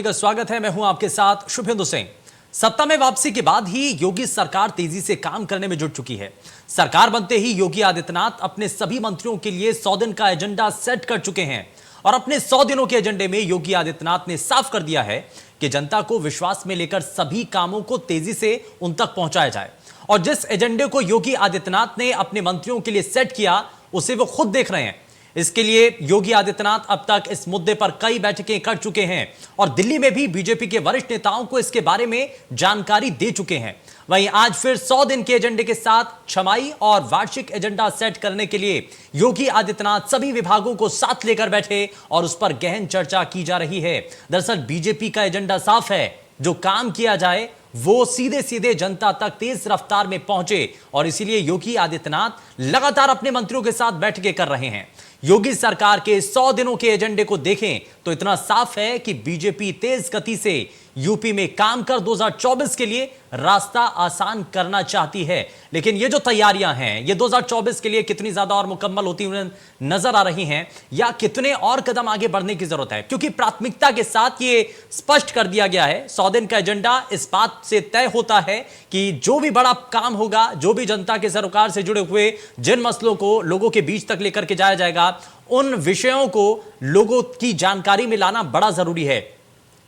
का स्वागत है। मैं हूं आपके साथ शुभेंदु सिंह। सत्ता में वापसी के बाद ही योगी सरकार तेजी से काम करने में जुट चुकी है। सरकार बनते ही योगी आदित्यनाथ अपने सभी मंत्रियों के लिए 100 दिन का एजेंडा सेट कर चुके हैं और अपने 100 दिनों के एजेंडे में योगी आदित्यनाथ ने साफ कर दिया है कि जनता को विश्वास में लेकर सभी कामों को तेजी से उन तक पहुंचाया जाए। और जिस एजेंडे को योगी आदित्यनाथ ने अपने मंत्रियों के लिए सेट किया उसे वो खुद देख रहे हैं। इसके लिए योगी आदित्यनाथ अब तक इस मुद्दे पर कई बैठकें कर चुके हैं और दिल्ली में भी बीजेपी के वरिष्ठ नेताओं को इसके बारे में जानकारी दे चुके हैं। वहीं आज फिर 100 दिन के एजेंडे के साथ छमाही और वार्षिक एजेंडा सेट करने के लिए योगी आदित्यनाथ सभी विभागों को साथ लेकर बैठे और उस पर गहन चर्चा की जा रही है। दरअसल बीजेपी का एजेंडा साफ है, जो काम किया जाए वो सीधे सीधे जनता तक तेज रफ्तार में पहुंचे और इसीलिए योगी आदित्यनाथ लगातार अपने मंत्रियों के साथ बैठकें कर रहे हैं। योगी सरकार के 100 दिनों के एजेंडे को देखें तो इतना साफ है कि बीजेपी तेज गति से यूपी में काम कर 2024 के लिए रास्ता आसान करना चाहती है। लेकिन ये जो तैयारियां हैं ये 2024 के लिए कितनी ज्यादा और मुकम्मल होती हुई नजर आ रही हैं या कितने और कदम आगे बढ़ने की जरूरत है, क्योंकि प्राथमिकता के साथ ये स्पष्ट कर दिया गया है। 100 दिन का एजेंडा इस बात से तय होता है कि जो भी बड़ा काम होगा, जो भी जनता के सरकार से जुड़े हुए जिन मसलों को लोगों के बीच तक लेकर के जाया जाएगा, उन विषयों को लोगों की जानकारी में लाना बड़ा जरूरी है।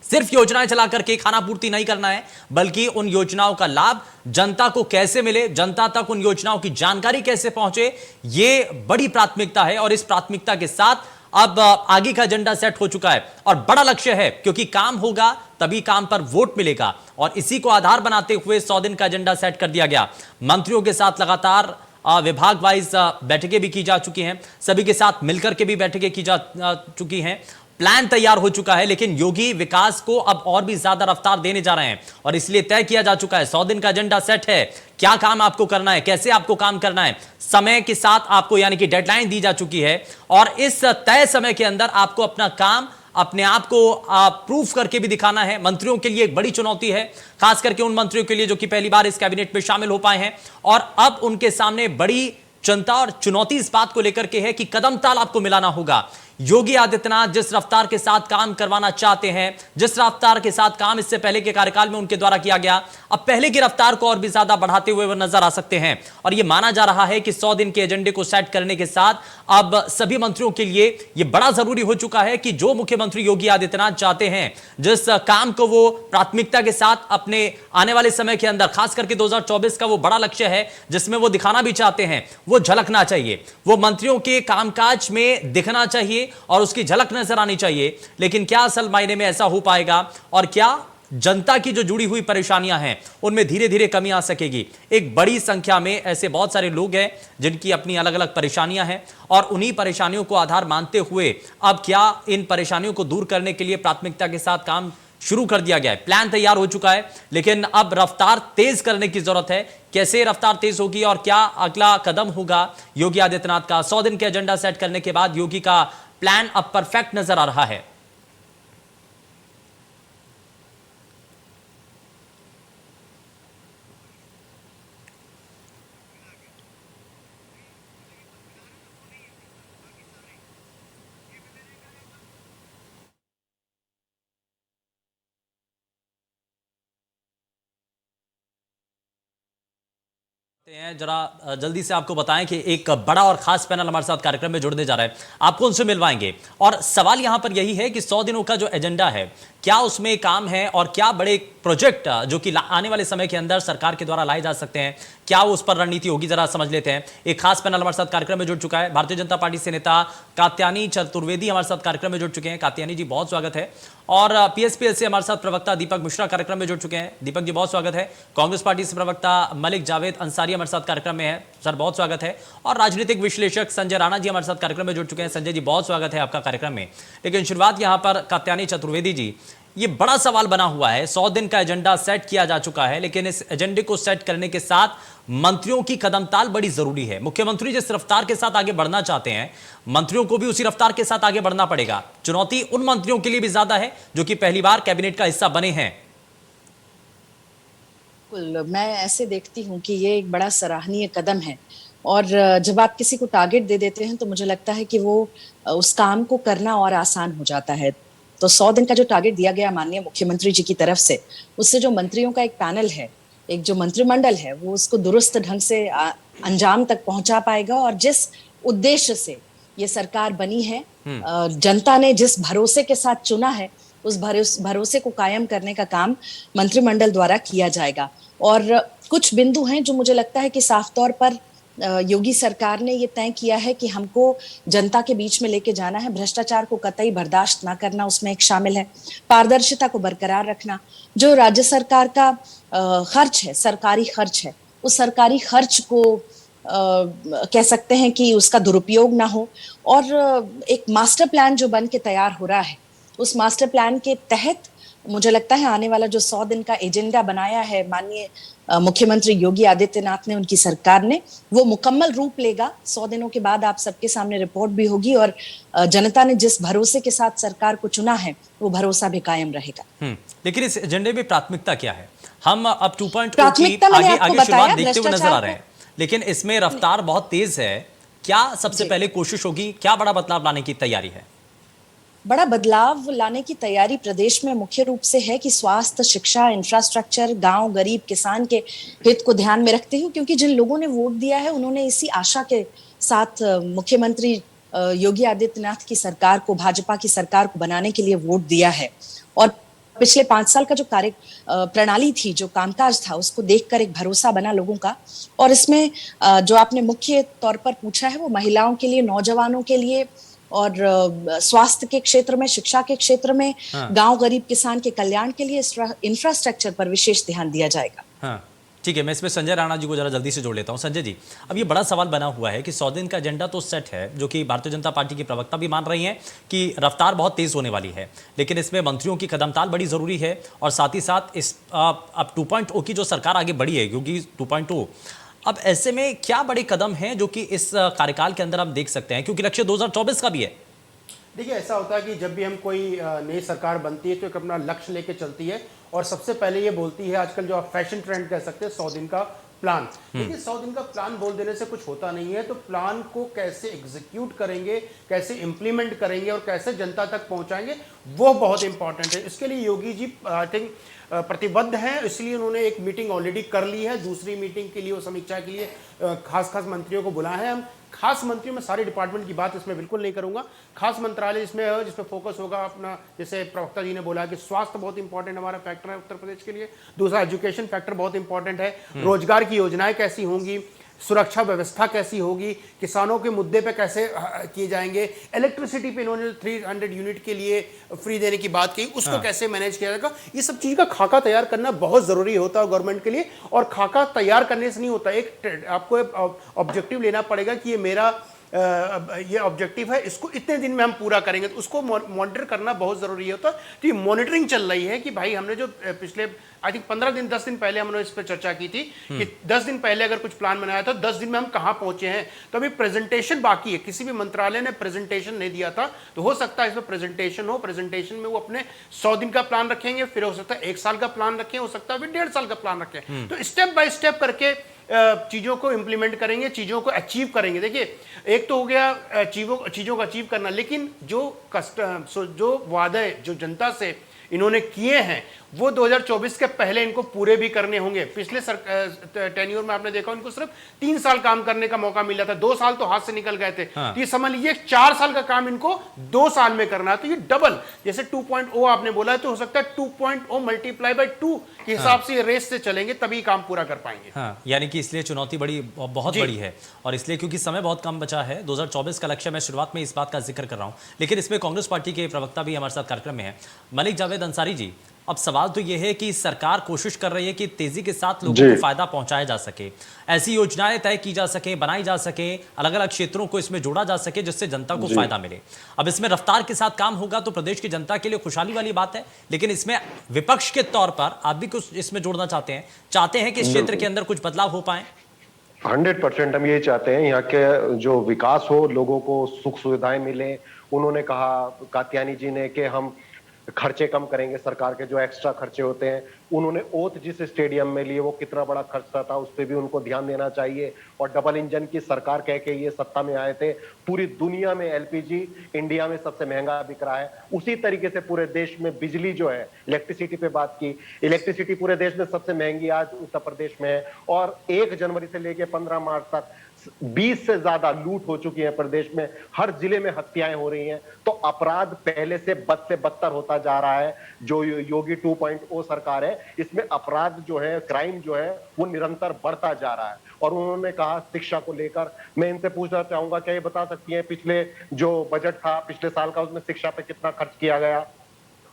सिर्फ योजनाएं चला करके खाना पूर्ति नहीं करना है, बल्कि उन योजनाओं का लाभ जनता को कैसे मिले, जनता तक उन योजनाओं की जानकारी कैसे पहुंचे, ये बड़ी प्राथमिकता है। और इस प्राथमिकता के साथ अब आगे का एजेंडा सेट हो चुका है और बड़ा लक्ष्य है, क्योंकि काम होगा तभी काम पर वोट मिलेगा और इसी को आधार बनाते हुए 100 दिन का एजेंडा सेट कर दिया गया। मंत्रियों के साथ लगातार विभाग वाइज बैठकें भी की जा चुकी हैं, सभी के साथ मिलकर के भी बैठकें की जा चुकी हैं, प्लान तैयार हो चुका है। लेकिन योगी विकास को अब और भी ज्यादा रफ्तार देने जा रहे हैं और इसलिए तय किया जा चुका है, 100 दिन का एजेंडा सेट है। क्या काम आपको करना है, कैसे आपको काम करना है, समय के साथ आपको यानी कि डेडलाइन दी जा चुकी है और इस तय समय के अंदर आपको अपना काम अपने आप को प्रूफ करके भी दिखाना है। मंत्रियों के लिए एक बड़ी चुनौती है, खास करके उन मंत्रियों के लिए जो कि पहली बार इस कैबिनेट में शामिल हो पाए हैं और अब उनके सामने बड़ी चिंता और चुनौती इस बात को लेकर के है कि कदम ताल आपको मिलाना होगा। योगी आदित्यनाथ जिस रफ्तार के साथ काम करवाना चाहते हैं, जिस रफ्तार के साथ काम इससे पहले के कार्यकाल में उनके द्वारा किया गया, अब पहले की रफ्तार को और भी ज्यादा बढ़ाते हुए वो नजर आ सकते हैं। और यह माना जा रहा है कि 100 दिन के एजेंडे को सेट करने के साथ अब सभी मंत्रियों के लिए यह बड़ा जरूरी हो चुका है कि जो मुख्यमंत्री योगी आदित्यनाथ चाहते हैं, जिस काम को वो प्राथमिकता के साथ अपने आने वाले समय के अंदर, खास करके 2024 का वो बड़ा लक्ष्य है जिसमें वो दिखाना भी चाहते हैं, वो झलकना चाहिए, वो मंत्रियों के कामकाज में दिखना चाहिए और उसकी झलक नजर आनी चाहिए। लेकिन क्या असल मायने में ऐसा हो पाएगा और क्या जनता की जो जुड़ी हुई परेशानियां हैं उनमें धीरे धीरे कमी आ सकेगी? एक बड़ी संख्या में ऐसे बहुत सारे लोग हैं जिनकी अपनी अलग अलग परेशानियां हैं और उन्हीं परेशानियों को आधार मानते हुए अब क्या इन परेशानियों को दूर करने के लिए प्राथमिकता के साथ काम शुरू कर दिया गया है। प्लान तैयार हो चुका है, लेकिन अब रफ्तार तेज करने की जरूरत है। कैसे रफ्तार तेज होगी और क्या अगला कदम होगा योगी आदित्यनाथ का? 100 दिन के एजेंडा सेट करने के बाद योगी का प्लान अब परफेक्ट नजर आ रहा है। जरा जल्दी से आपको बताएं कि एक बड़ा और खास पैनल हमारे साथ कार्यक्रम में जुड़ने जा रहा है, आपको उनसे मिलवाएंगे। और सवाल यहां पर यही है कि 100 दिनों का जो एजेंडा है, क्या उसमें काम है और क्या बड़े प्रोजेक्ट जो कि आने वाले समय के अंदर सरकार के द्वारा लाए जा सकते हैं, क्या उस पर रणनीति होगी, जरा समझ लेते हैं। एक खास पैनल हमारे साथ कार्यक्रम में जुड़ चुका है, भारतीय जनता पार्टी से नेता कात्यायनी चतुर्वेदी हमारे साथ कार्यक्रम में जुड़ चुके हैं। कात्यायनी जी बहुत स्वागत है। और पीएसपीएल से हमारे साथ प्रवक्ता दीपक मिश्रा कार्यक्रम में जुड़ चुके हैं। दीपक जी बहुत स्वागत है। कांग्रेस पार्टी से प्रवक्ता मलिक जावेद अंसारी हमारे साथ कार्यक्रम में है, सर बहुत स्वागत है। और राजनीतिक विश्लेषक संजय राणा जी हमारे साथ कार्यक्रम में जुड़ चुके हैं। संजय जी बहुत स्वागत है आपका कार्यक्रम में। लेकिन शुरुआत यहां पर कात्यायनी चतुर्वेदी जी, ये बड़ा सवाल बना हुआ है, 100 दिन का एजेंडा सेट किया जा चुका है, लेकिन इस एजेंडे को सेट करने के साथ मंत्रियों की कदमताल बड़ी जरूरी है। मुख्यमंत्री जिस रफ्तार के साथ आगे बढ़ना चाहते हैं, मंत्रियों को भी उसी रफ्तार के साथ आगे बढ़ना पड़ेगा। चुनौती उन मंत्रियों के लिए भी ज्यादा है जो कि पहली बार कैबिनेट का हिस्सा बने हैं। मैं ऐसे देखती हूँ कि ये एक बड़ा सराहनीय कदम है और जब आप किसी को टारगेट दे देते हैं तो मुझे लगता है कि वो उस काम को करना और आसान हो जाता है। तो 100 दिन का जो टारगेट दिया गया माननीय मुख्यमंत्री जी की तरफ से, उससे जो मंत्रियों का एक पैनल है, एक जो मंत्रिमंडल है, वो उसको दुरुस्त ढंग से अंजाम तक पहुंचा पाएगा। और जिस उद्देश्य से ये सरकार बनी है, जनता ने जिस भरोसे के साथ चुना है, उस भरोसे को कायम करने का काम मंत्रिमंडल द्वारा किया जाएगा। और कुछ बिंदु हैं जो मुझे लगता है कि साफ तौर पर योगी सरकार ने ये तय किया है कि हमको जनता के बीच में लेके जाना है। भ्रष्टाचार को कतई बर्दाश्त ना करना उसमें एक शामिल है, पारदर्शिता को बरकरार रखना, जो राज्य सरकार का खर्च है, सरकारी खर्च है, उस सरकारी खर्च को कह सकते हैं कि उसका दुरुपयोग ना हो। और एक मास्टर प्लान जो बन के तैयार हो रहा है, उस मास्टर प्लान के तहत मुझे लगता है आने वाला जो 100 दिन का एजेंडा बनाया है माननीय मुख्यमंत्री योगी आदित्यनाथ ने, उनकी सरकार ने, वो मुकम्मल रूप लेगा। 100 दिनों के बाद आप सबके सामने रिपोर्ट भी होगी और जनता ने जिस भरोसे के साथ सरकार को चुना है, वो भरोसा भी कायम रहेगा। लेकिन इस एजेंडे में प्राथमिकता क्या है? हम अब 2.0 की आगे शुरुआत देखते हुए नजर आ रहे हैं, लेकिन इसमें रफ्तार बहुत तेज है। क्या सबसे पहले कोशिश होगी? क्या बड़ा बदलाव लाने की तैयारी है? बड़ा बदलाव लाने की तैयारी प्रदेश में मुख्य रूप से है कि स्वास्थ्य, शिक्षा, इंफ्रास्ट्रक्चर, गांव, गरीब, किसान के हित को ध्यान में रखते हुए, क्योंकि जिन लोगों ने वोट दिया है उन्होंने इसी आशा के साथ मुख्यमंत्री योगी आदित्यनाथ की सरकार को, भाजपा की सरकार को बनाने के लिए वोट दिया है। और पिछले 5 साल का जो कार्य प्रणाली थी, जो कामकाज था, उसको देखकर एक भरोसा बना लोगों का। और इसमें जो आपने मुख्य तौर पर पूछा है, वो महिलाओं के लिए, नौजवानों के लिए और स्वास्थ्य के क्षेत्र में, शिक्षा के क्षेत्र में, गांव, गरीब, किसान के कल्याण के लिए इंफ्रास्ट्रक्चर पर विशेष ध्यान दिया जाएगा। हाँ, ठीक है। मैं इसमें संजय राणा जी को जरा जल्दी से जोड़ लेता हूं। संजय जी, अब ये बड़ा सवाल बना हुआ है कि 100 दिन का एजेंडा तो सेट है, जो कि भारतीय जनता पार्टी की प्रवक्ता भी मान रही हैं कि रफ्तार बहुत तेज होने वाली है, लेकिन इसमें मंत्रियों की कदमताल बड़ी जरूरी है। और साथ ही साथ इस अब 2.0 की जो सरकार आगे बढ़ी है, क्योंकि 2.0, अब ऐसे में क्या बड़े कदम हैं जो कि इस कार्यकाल के अंदर हम देख सकते हैं, क्योंकि लक्ष्य 2024 का भी है? देखिए, ऐसा होता है कि जब भी हम कोई नई सरकार बनती है तो एक अपना लक्ष्य लेके चलती है और सबसे पहले ये बोलती है, आजकल जो आप फैशन ट्रेंड कह सकते हैं, 100 दिन का प्लान। देखिए, 100 दिन का प्लान बोल देने से कुछ होता नहीं है, तो प्लान को कैसे एग्जीक्यूट करेंगे, कैसे इंप्लीमेंट करेंगे और कैसे जनता तक पहुंचाएंगे, वो बहुत इंपॉर्टेंट है। इसके लिए योगी जी आई थिंक प्रतिबद्ध हैं, इसलिए उन्होंने एक मीटिंग ऑलरेडी कर ली है। दूसरी मीटिंग के लिए वो समीक्षा के लिए खास मंत्रियों को बुलाए हैं। हम खास मंत्रियों में सारे डिपार्टमेंट की बात इसमें बिल्कुल नहीं करूंगा। खास मंत्रालय इसमें है जिसमें फोकस होगा अपना, जैसे प्रवक्ता जी ने बोला कि स्वास्थ्य बहुत इंपॉर्टेंट हमारा फैक्टर है उत्तर प्रदेश के लिए। दूसरा, एजुकेशन फैक्टर बहुत इंपॉर्टेंट है। रोजगार की योजनाएं कैसी होंगी, सुरक्षा व्यवस्था कैसी होगी, किसानों के मुद्दे पे कैसे किए जाएंगे, इलेक्ट्रिसिटी पे इन्होंने 300 यूनिट के लिए फ्री देने की बात की, उसको कैसे मैनेज किया जाएगा, ये सब चीज का खाका तैयार करना बहुत जरूरी होता है गवर्नमेंट के लिए। और खाका तैयार करने से नहीं होता, एक आपको ऑब्जेक्टिव लेना पड़ेगा कि ये मेरा ये ऑब्जेक्टिव है, इसको इतने दिन में हम पूरा करेंगे, तो उसको मॉनिटर करना बहुत जरूरी होता है। तो ये मॉनिटरिंग चल रही है कि भाई हमने जो पिछले आई थिंक 15 दिन 10 दिन पहले हमने इस पर चर्चा की थी कि 10 दिन पहले अगर कुछ प्लान बनाया था, 10 दिन में हम कहां पहुंचे हैं। तो अभी प्रेजेंटेशन बाकी है, किसी भी मंत्रालय ने प्रेजेंटेशन नहीं दिया था, तो हो सकता है इसमें प्रेजेंटेशन हो। प्रेजेंटेशन में वो अपने 100 दिन का प्लान रखेंगे, फिर हो सकता है 1 साल का प्लान रखें, हो सकता है फिर 1.5 साल का प्लान रखें। तो स्टेप बाय स्टेप करके चीजों को इंप्लीमेंट करेंगे, चीजों को अचीव करेंगे। देखिए, एक तो हो गया चीजों को अचीव करना, लेकिन जो वादे जो जनता से इन्होंने किए हैं वो 2024 के पहले इनको पूरे भी करने होंगे। पिछले टेन्योर में आपने देखा इनको सिर्फ 3 साल काम करने का मौका मिला था, 2 साल तो हाथ से निकल गए थे। हाँ। तो ये समझ लीजिए 4 साल का काम इनको 2 साल में करना है। तो ये डबल, जैसे 2.0 आपने बोला है, तो हो सकता है 2.0 मल्टीप्लाई बाय 2 के हिसाब से रेस से चलेंगे, तभी काम पूरा कर पाएंगे। हाँ, यानी कि इसलिए चुनौती बहुत बड़ी है, और इसलिए क्योंकि समय बहुत कम बचा है। 2024 का लक्ष्य, मैं शुरुआत में इस बात का जिक्र कर रहा हूं, लेकिन इसमें कांग्रेस पार्टी के प्रवक्ता भी हमारे साथ कार्यक्रम में है, मलिक जावेद अंसारी जी। अब सवाल तो यह है कि सरकार कोशिश कर रही है कि तेजी के साथ लोगों को फायदा पहुंचाया जा सके, ऐसी योजनाएं तय की जा सके, बनाई जा सके, अलग अलग क्षेत्रों को इसमें जोड़ा जा सके जिससे जनता को फायदा मिले। अब इसमें रफ्तार के साथ काम होगा तो प्रदेश की जनता के लिए खुशहाली वाली बात है, लेकिन इसमें विपक्ष के तौर पर आप भी कुछ इसमें जोड़ना चाहते हैं कि इस क्षेत्र के अंदर कुछ बदलाव हो पाए? 100% हम ये चाहते हैं, यहाँ के जो विकास हो, लोगों को सुख सुविधाएं मिले। उन्होंने कहा, कात्यायनी जी ने, कि हम खर्चे कम करेंगे, सरकार के जो एक्स्ट्रा खर्चे होते हैं। उन्होंने ओथ जिस स्टेडियम में लिए वो कितना बड़ा खर्चा था, उस पर भी उनको ध्यान देना चाहिए। और डबल इंजन की सरकार कह के ये सत्ता में आए थे। पूरी दुनिया में एलपीजी इंडिया में सबसे महंगा बिक रहा है। उसी तरीके से पूरे देश में बिजली जो है, इलेक्ट्रिसिटी पे बात की, इलेक्ट्रिसिटी पूरे देश में सबसे महंगी आज उत्तर प्रदेश में है। और 1 जनवरी से लेकर 15 मार्च तक 20 से ज्यादा लूट हो चुकी है प्रदेश में। हर जिले में हत्याएं हो रही हैं। तो अपराध पहले से बद से बदतर होता जा रहा है। जो योगी 2.0 सरकार है, इसमें अपराध जो है, क्राइम जो है, वो निरंतर बढ़ता जा रहा है। और उन्होंने कहा शिक्षा को लेकर, मैं इनसे पूछना चाहूंगा, क्या ये बता सकती हैं पिछले जो बजट था पिछले साल का, उसमें शिक्षा पे कितना खर्च किया गया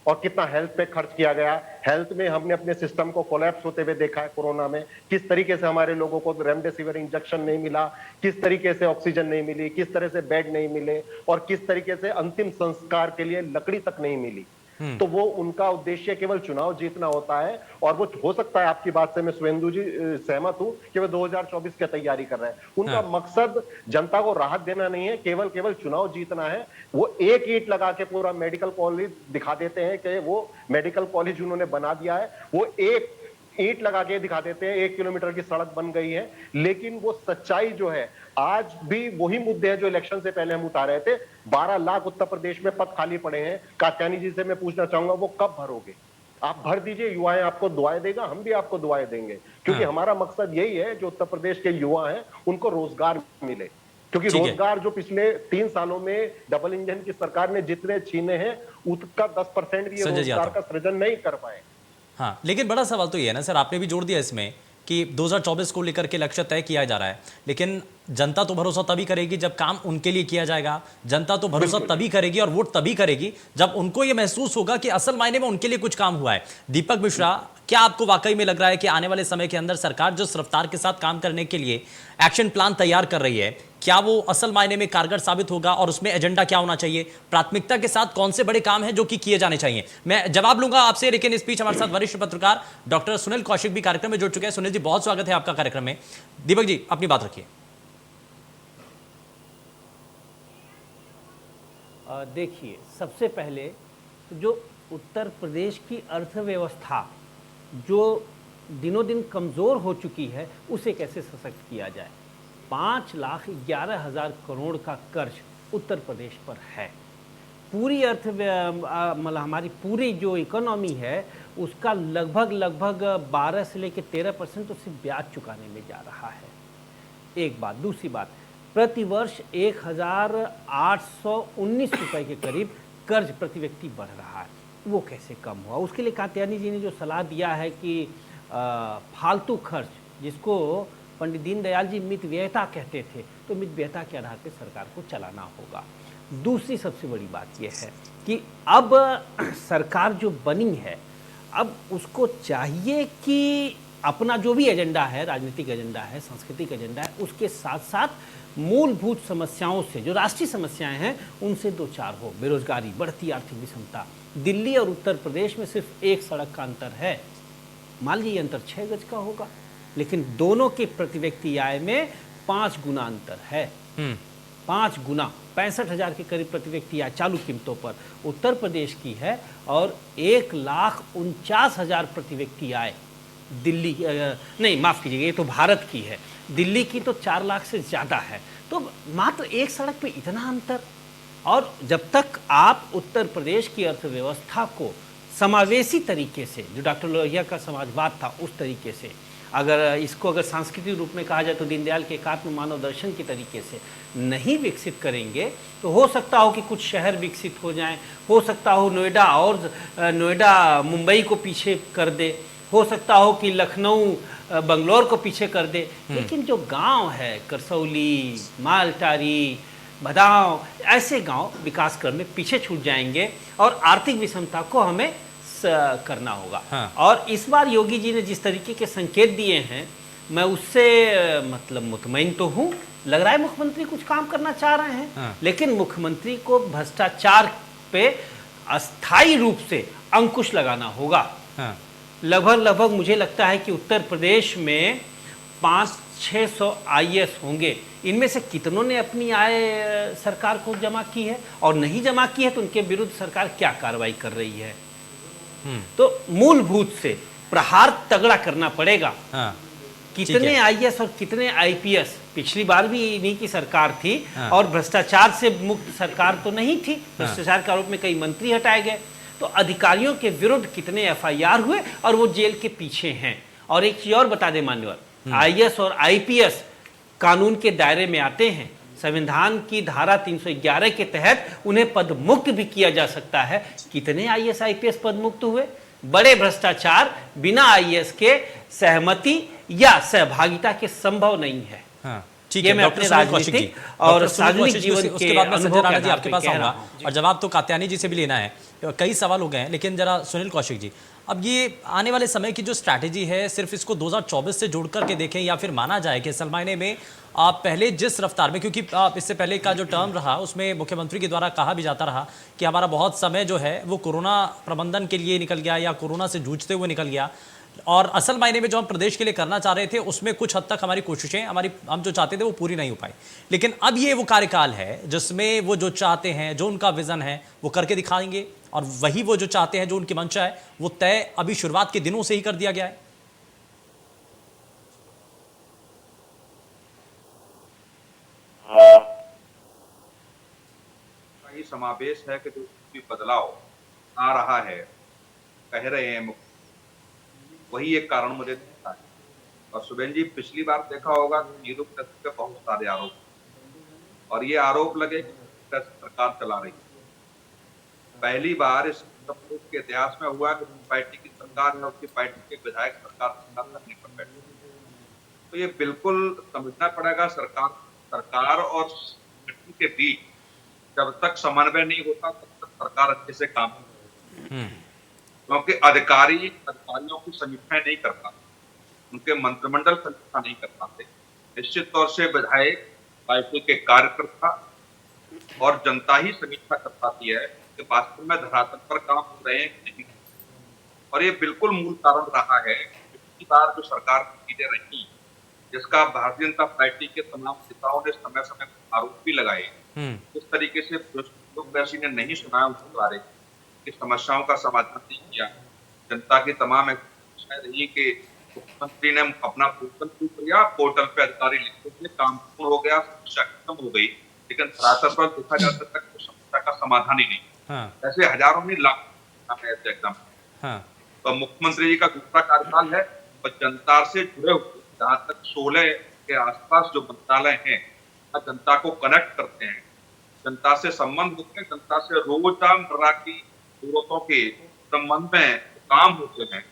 और कितना हेल्थ पे खर्च किया गया? हेल्थ में हमने अपने सिस्टम को कोलैप्स होते हुए देखा है कोरोना में। किस तरीके से हमारे लोगों को रेमडेसिविर इंजेक्शन नहीं मिला, किस तरीके से ऑक्सीजन नहीं मिली, किस तरह से बेड नहीं मिले, और किस तरीके से अंतिम संस्कार के लिए लकड़ी तक नहीं मिली। तो वो उनका उद्देश्य केवल चुनाव जीतना होता है। और वो हो सकता है, आपकी बात से मैं सुवेंदु जी सहमत हूं कि वो 2024 की तैयारी कर रहे हैं। उनका मकसद जनता को राहत देना नहीं है, केवल चुनाव जीतना है। वो एक ईंट लगा के पूरा मेडिकल कॉलेज दिखा देते हैं कि वो मेडिकल कॉलेज उन्होंने बना दिया है। वो एक ईंट लगा के दिखा देते हैं 1 किलोमीटर की सड़क बन गई है। लेकिन वो सच्चाई जो है, आज भी वही मुद्दे हैं जो इलेक्शन से पहले हम उठा रहे थे। 12 लाख उत्तर प्रदेश में पद खाली पड़े हैं। कात्यानी जी से मैं पूछना चाहूंगा, वो कब भरोगे? आप भर दीजिए, युवाएं आपको दुआएं देगा, हम भी आपको दुआएं देंगे। क्योंकि हमारा मकसद यही है, जो उत्तर प्रदेश के युवा हैं उनको रोजगार मिले। क्योंकि रोजगार जो पिछले 3 सालों में डबल इंजन की सरकार ने जितने छीने हैं, उसका 10% भी रोजगार का सृजन नहीं कर पाए। हाँ, लेकिन बड़ा सवाल तो ये है ना सर, आपने भी जोड़ दिया इसमें कि 2024 को लेकर के लक्ष्य तय किया जा रहा है, लेकिन जनता तो भरोसा तभी करेगी जब काम उनके लिए किया जाएगा। जनता तो भरोसा तभी करेगी और वोट तभी करेगी जब उनको ये महसूस होगा कि असल मायने में उनके लिए कुछ काम हुआ है। दीपक मिश्रा, क्या आपको वाकई में लग रहा है कि आने वाले समय के अंदर सरकार जिस रफ्तार के साथ काम करने के लिए एक्शन प्लान तैयार कर रही है, क्या वो असल मायने में कारगर साबित होगा? और उसमें एजेंडा क्या होना चाहिए? प्राथमिकता के साथ कौन से बड़े काम हैं जो कि किए जाने चाहिए? मैं जवाब लूंगा आपसे, लेकिन इस बीच हमारे साथ वरिष्ठ पत्रकार डॉक्टर सुनील कौशिक भी कार्यक्रम में जुड़ चुके हैं। सुनील जी, बहुत स्वागत है आपका कार्यक्रम में। दीपक जी, अपनी बात रखिए। देखिए, सबसे पहले जो उत्तर प्रदेश की अर्थव्यवस्था जो दिनों दिन कमज़ोर हो चुकी है, उसे कैसे सशक्त किया जाए। 5,11,000 करोड़ का कर्ज उत्तर प्रदेश पर है। पूरी मतलब हमारी पूरी जो इकोनॉमी है उसका लगभग 12 से लेकर 13% तो सिर्फ ब्याज चुकाने में जा रहा है। एक बात। दूसरी बात, प्रतिवर्ष 1,819 रुपये के करीब कर्ज प्रति व्यक्ति बढ़ रहा है। वो कैसे कम हुआ? उसके लिए कात्यानी जी ने जो सलाह दिया है कि फालतू खर्च, जिसको पंडित दीनदयाल जी मितव्ययता कहते थे, तो मितव्ययता के आधार पर सरकार को चलाना होगा। दूसरी सबसे बड़ी बात यह है कि अब सरकार जो बनी है, अब उसको चाहिए कि अपना जो भी एजेंडा है, राजनीतिक एजेंडा है, सांस्कृतिक एजेंडा है, उसके साथ साथ मूलभूत समस्याओं से, जो राष्ट्रीय समस्याएं हैं, उनसे दो चार हो। बेरोजगारी, बढ़ती आर्थिक विषमता। दिल्ली और उत्तर प्रदेश में सिर्फ एक सड़क का अंतर है। मान लीजिए अंतर 6 गज का होगा, लेकिन दोनों के प्रति व्यक्ति आय में 5 गुना अंतर है। 5 गुना, 65,000 के करीब प्रति व्यक्ति आय चालू कीमतों पर उत्तर प्रदेश की है, और 1,49,000 प्रति व्यक्ति आय दिल्ली, नहीं माफ़ कीजिएगा, ये तो भारत की है। दिल्ली की तो 4 लाख से ज़्यादा है। तो मात्र एक सड़क पे इतना अंतर। और जब तक आप उत्तर प्रदेश की अर्थव्यवस्था को समावेशी तरीके से, जो डॉक्टर लोहिया का समाजवाद था, उस तरीके से, अगर सांस्कृतिक रूप में कहा जाए तो दीनदयाल के एकात्म मानव दर्शन के तरीके से नहीं विकसित करेंगे, तो हो सकता हो कि कुछ शहर विकसित हो जाएं, हो सकता हो नोएडा मुंबई को पीछे कर दे, हो सकता हो कि लखनऊ बंगलौर को पीछे कर दे, लेकिन जो गांव है, करसौली, मालटारी, भदाव, ऐसे गांव विकास क्रम में पीछे छूट जाएंगे और आर्थिक विषमता को हमें करना होगा। हाँ। और इस बार योगी जी ने जिस तरीके के संकेत दिए हैं, मैं उससे मतलब मुतमईन तो हूँ। लग रहा है मुख्यमंत्री कुछ काम करना चाह रहे हैं। हाँ। लेकिन मुख्यमंत्री को भ्रष्टाचार पे अस्थायी रूप से अंकुश लगाना होगा। हाँ। लगभग मुझे लगता है कि उत्तर प्रदेश में 600 आईएएस होंगे, इनमें से कितनों ने अपनी आय सरकार को जमा की है, और नहीं जमा की है तो उनके विरुद्ध सरकार क्या कार्रवाई कर रही है। तो मूलभूत से प्रहार तगड़ा करना पड़ेगा। हाँ, कितने आईएएस और कितने आईपीएस, पिछली बार भी इन्हीं की सरकार थी। हाँ। और भ्रष्टाचार से मुक्त सरकार तो नहीं थी, भ्रष्टाचार के आरोप में कई मंत्री हटाए गए। तो अधिकारियों के विरुद्ध कितने एफआईआर हुए और वो जेल के पीछे हैं। और एक चीज और बता दें मान्यवर, आईएएस और आईपीएस कानून के दायरे में आते हैं। संविधान की धारा 311 के तहत उन्हें पद मुक्त भी किया जा सकता है। कितने आईएएस आईपीएस पद मुक्त हुए? बड़े भ्रष्टाचार बिना आईएएस के सहमति या सहभागिता के संभव नहीं है। हाँ, ठीक ये है। मैं डॉक्टर अपने सुनील कौशिक जी, राजनीतिक और डॉक्टर सुनील सार्वजनिक कौशिक जी, जीवन उसके के बाद मैं संजय अनुभव राणा के जी आपके आधार पास पे कह आऊंगा रहा हूं। और जवाब तो कात्यायनी जी से भी लेना है। कई सवाल हो गए हैं, लेकिन जरा सुनील कौशिक जी, अब ये आने वाले समय की जो स्ट्रैटेजी है, सिर्फ इसको 2024 से जोड़ करके देखें या फिर माना जाए कि असल मायने में आप पहले जिस रफ्तार में, क्योंकि इससे पहले का जो टर्म रहा उसमें मुख्यमंत्री के द्वारा कहा भी जाता रहा कि हमारा बहुत समय जो है वो कोरोना प्रबंधन के लिए निकल गया या कोरोना से जूझते हुए निकल गया, और असल मायने में जो हम प्रदेश के लिए करना चाह रहे थे उसमें कुछ हद तक हमारी कोशिशें, हम जो चाहते थे वो पूरी नहीं हो पाई। लेकिन अब ये वो कार्यकाल है जिसमें वो जो चाहते हैं, जो उनका विजन है वो करके दिखाएंगे, और वही वो जो चाहते हैं, जो उनकी मंशा है, वो तय अभी शुरुआत के दिनों से ही कर दिया गया है। ये समावेश है कि जो भी बदलाव आ रहा है, कह रहे हैं वही एक कारण मुझे दिखता है। और सुबेन जी, पिछली बार देखा होगा जीरो टैक्स पे बहुत सारे आरोप, और ये आरोप लगे कि सरकार चला रही है। पहली बार इस देश के इतिहास में हुआ कि पार्टी की सरकार है, उसकी पार्टी के विधायक सरकार करने पर बैठे। तो ये बिल्कुल समझना पड़ेगा, सरकार और पार्टी के बीच जब तक समन्वय नहीं होता तब तक सरकार अच्छे से काम नहीं करती। क्योंकि अधिकारियों की समीक्षा नहीं कर पाते, उनके मंत्रिमंडल समीक्षा नहीं कर पाते। निश्चित तौर से विधायक, पार्टी के कार्यकर्ता और जनता ही समीक्षा कर पाती है कि वास्तव में धरातल पर काम हो रहे हैं कि नहीं। और ये बिल्कुल मूल कारण रहा है कि पिछली बार जो सरकार की चीजें रही, जिसका भारतीय जनता पार्टी के तमाम नेताओं ने समय समय पर आरोप भी लगाए, जिस तरीके से ब्यूरोक्रेसी ने नहीं सुना उसके बारे की समस्याओं का समाधान नहीं किया। जनता की तमाम रही कि मुख्यमंत्री ने अपना पोर्टल शुरू किया, पोर्टल पे अधिकारी लिखते थे, काम पूर्ण हो गया, समस्या खत्म हो गई, लेकिन धरातल पर देखा जा सकता है समस्या का समाधान ही नहीं। ऐसे हजारों नहीं लाखों ऐसे एग्जाम। तो मुख्यमंत्री जी का दूसरा कार्यकाल है और जनता से जुड़े हुए जहां तक 16 के आसपास जो मंत्रालय हैं, जनता को कनेक्ट करते हैं, जनता से संबंध होते हैं, जनता से रोजमर्रा की जरूरतों के संबंध में काम होते हैं।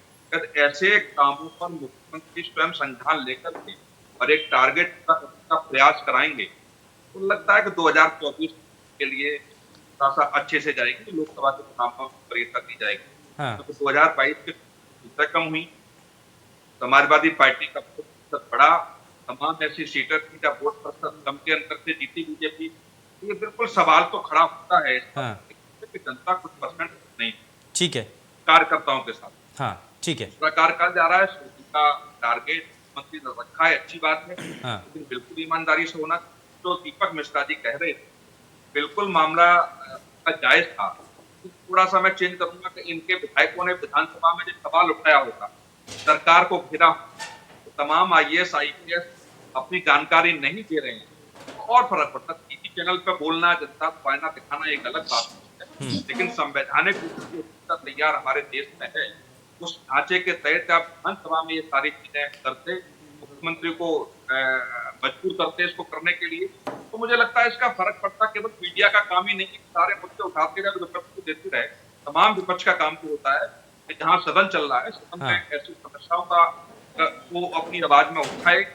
ऐसे कामों पर मुख्यमंत्री स्वयं संज्ञान लेकर के और एक टारगेट का प्रयास कराएंगे तो लगता है कि 2024 के लिए थोड़ा सा अच्छे से जाएगी। लोकसभा के चुनाव में वरीयता दी जाएगी। तो 2022 के सीटें कम हुई, समाजवादी पार्टी का प्रतिशत बढ़ा, तमाम ऐसी सीटें थी जब वोट प्रतिशत कम के अंतर से जीती बीजेपी। ये बिल्कुल सवाल तो खड़ा होता है कि जनता कुछ परसेंट नहीं, ठीक है, कार्यकर्ताओं के साथ, ठीक है, कार्यकाल जा रहा है, का टारगेट मंत्री ने रखा है, अच्छी बात है, लेकिन बिल्कुल ईमानदारी से होना। जो दीपक मिश्रा जी कह रहे थे, बिल्कुल मामला का जायज था। थोड़ा सा मैं चेंज करूंगा कि इनके विधायकों ने विधानसभा में जो सवाल उठाया होगा, सरकार को घेरा, तो तमाम आईएएस आईपीएस अपनी जानकारी नहीं दे रहे हैं, और फर्क पड़ता। टीवी चैनल पे बोलना, जनता को फायदा दिखाना एक अलग बात है, लेकिन संवैधानिक रूप से तैयार हमारे देश में है, उस ढांचे के तहत आप विधानसभा में ये सारी चीजें करते, मुख्यमंत्री को मजबूर करते इसको करने के लिए, तो मुझे लगता है इसका फर्क पड़ता। केवल मीडिया का काम ही नहीं है सारे मुद्दे उठाते रहे, विपक्ष को देते रहे। तमाम विपक्ष का काम तो होता है कि जहां सदन चल रहा है, सदन में ऐसी समस्याओं का वो अपनी आवाज में उठाए।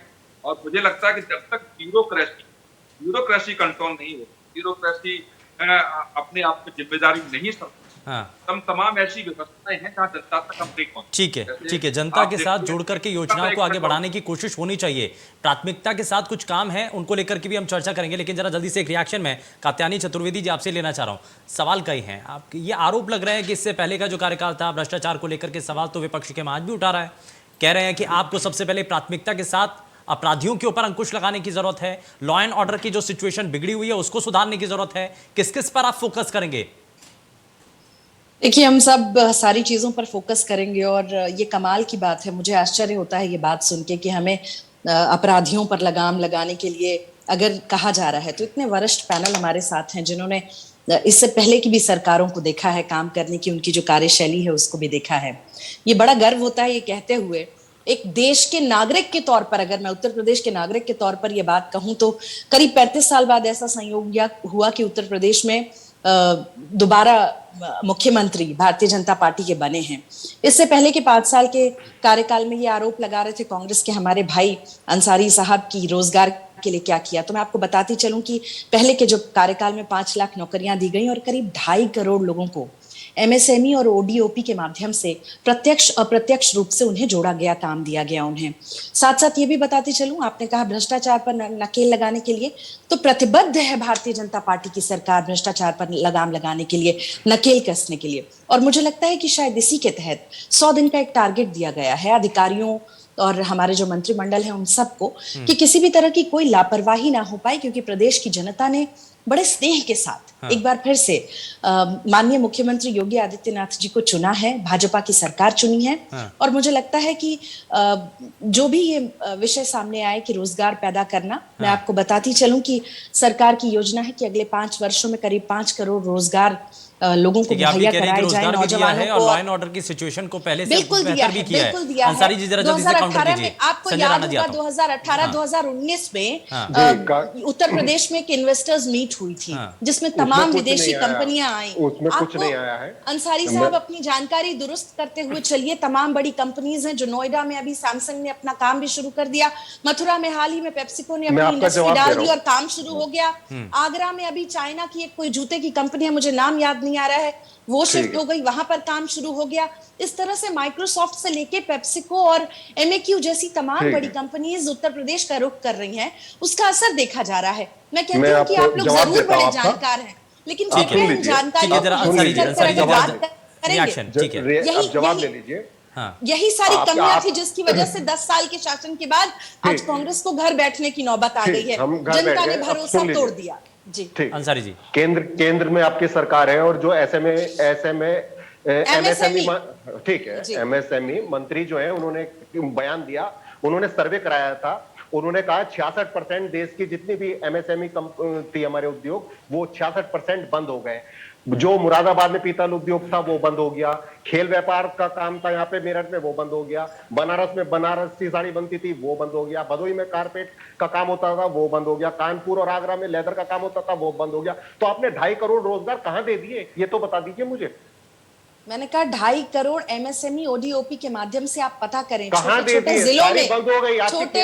और मुझे लगता है कि जब तक ब्यूरोक्रेसी कंट्रोल नहीं हो, ब्यूरोक्रेसी अपने आप में जिम्मेदारी नहीं सकती, तमाम ऐसी व्यवस्थाएं हैं जहां जनता तक हम नहीं पहुंच। ठीक है, जनता के साथ जोड़ करके योजनाओं को आगे बढ़ाने की कोशिश होनी चाहिए। प्राथमिकता के साथ कुछ काम है, उनको लेकर के भी हम चर्चा करेंगे, लेकिन जरा जल्दी से एक रिएक्शन में कात्यायनी चतुर्वेदी जी आपसे लेना चाह रहा हूं। सवाल कई हैं, आप ये आरोप लग रहे हैं कि इससे पहले का जो कार्यकाल था, भ्रष्टाचार को लेकर के सवाल तो विपक्ष के आज भी उठा रहा है, कह रहे हैं कि आपको सबसे पहले प्राथमिकता के साथ अपराधियों के ऊपर अंकुश लगाने की जरूरत है, लॉ एंड ऑर्डर की जो सिचुएशन बिगड़ी हुई है उसको सुधारने की जरूरत है, किस किस पर आप फोकस करेंगे? देखिए, हम सब सारी चीजों पर फोकस करेंगे और ये कमाल की बात है, मुझे आश्चर्य होता है ये बात सुन के कि हमें अपराधियों पर लगाम लगाने के लिए अगर कहा जा रहा है तो इतने वरिष्ठ पैनल हमारे साथ हैं जिन्होंने इससे पहले की भी सरकारों को देखा है काम करने की, उनकी जो कार्यशैली है उसको भी देखा है। ये बड़ा गर्व होता है ये कहते हुए, एक देश के नागरिक के तौर पर, अगर मैं उत्तर प्रदेश के नागरिक के तौर पर ये बात कहूं तो करीब 35 साल बाद ऐसा संयोग हुआ कि उत्तर प्रदेश में दोबारा मुख्यमंत्री भारतीय जनता पार्टी के बने हैं। इससे पहले के 5 साल के कार्यकाल में ये आरोप लगा रहे थे कांग्रेस के हमारे भाई अंसारी साहब की रोजगार के लिए क्या किया, तो मैं आपको बताती चलूं कि पहले के जो कार्यकाल में 5 लाख नौकरियां दी गई और करीब 2.5 करोड़ लोगों को एमएसएमई और ओडीओपी के माध्यम से प्रत्यक्ष अप्रत्यक्ष रूप से उन्हें जोड़ा गया, काम दिया गया उन्हें। साथ साथ ये भी बताती चलूं, आपने कहा भ्रष्टाचार पर नकेल लगाने के लिए, तो प्रतिबद्ध है भारतीय जनता पार्टी की सरकार भ्रष्टाचार पर लगाम लगाने के लिए, नकेल कसने के लिए। और मुझे लगता है कि शायद इसी के तहत 100 दिन का एक टारगेट दिया गया है अधिकारियों और हमारे जो मंत्रिमंडल है उन सबको, कि किसी भी तरह की कोई लापरवाही ना हो पाए, क्योंकि प्रदेश की जनता ने बड़े स्नेह के साथ एक बार फिर से माननीय मुख्यमंत्री योगी आदित्यनाथ जी को चुना है, भाजपा की सरकार चुनी है। और मुझे लगता है कि जो भी ये विषय सामने आए कि रोजगार पैदा करना, मैं आपको बताती चलूं कि सरकार की योजना है कि अगले 5 वर्षों में करीब 5 करोड़ रोजगार लोगों को मुहैया कराए जाए, नौजवानों को। और लॉ एंड ऑर्डर की सिचुएशन को पहले से बिल्कुल दिया है, बिल्कुल दिया है। अंसारी जी जरा जल्दी से काउंटर कीजिए। आपको याद होगा 2018-2019 में उत्तर प्रदेश में एक इन्वेस्टर्स मीट हुई थी जिसमें तमाम विदेशी कंपनियां आई। उसमें कुछ नहीं आया है। अंसारी साहब अपनी जानकारी दुरुस्त करते हुए चलिए, तमाम बड़ी कंपनीज हैं जो नोएडा में अभी सैमसंग ने अपना काम भी शुरू कर दिया, मथुरा में हाल ही में पेप्सिको ने अपनी इंडस्ट्री डाल दी और काम शुरू हो गया, आगरा में अभी चाइना की एक कोई जूते की कंपनी है, मुझे नाम याद नहीं आ रहा है, वो शिफ्ट हो गई, वहां पर काम शुरू हो गया। इस तरह से माइक्रोसॉफ्ट से लेके पेप्सिको और एमएक्यू जैसी तमाम बड़ी कंपनीज उत्तर प्रदेश का रुख कर रही हैं, उसका असर देखा जा रहा है। मैं कहती हूँ कि आप लोग जरूर बड़े जानकार हैं, लेकिन जानकारी जवाब ले लीजिए। यही सारी कमियां थी जिसकी वजह से 10 साल के शासन के बाद आज कांग्रेस को घर बैठने की नौबत आ गई है, जनता ने भरोसा तोड़ दिया। जी ठीक, अंसारी जी, केंद्र में आपकी सरकार है और जो एमएसएमई ठीक है, एमएसएमई मंत्री जो है उन्होंने बयान दिया, उन्होंने सर्वे कराया था, उन्होंने कहा 66% देश की जितनी भी एमएसएमई थी हमारे उद्योग, वो 66% बंद हो गए। जो मुरादाबाद में पीतल उद्योग था वो बंद हो गया, खेल व्यापार का काम था यहाँ पे मेरठ में वो बंद हो गया, बनारस में बनारसी साड़ी बनती थी वो बंद हो गया, भदोही में कारपेट का काम होता था वो बंद हो गया, कानपुर और आगरा में लेदर का काम होता था वो बंद हो गया। तो आपने 2.5 करोड़ रोजगार कहाँ दे दिए, ये तो बता दीजिए मुझे। मैंने कहा 2.5 करोड़ एमएसएमई ओडीओपी के माध्यम से आप पता करें, छोटे जिलों में, छोटे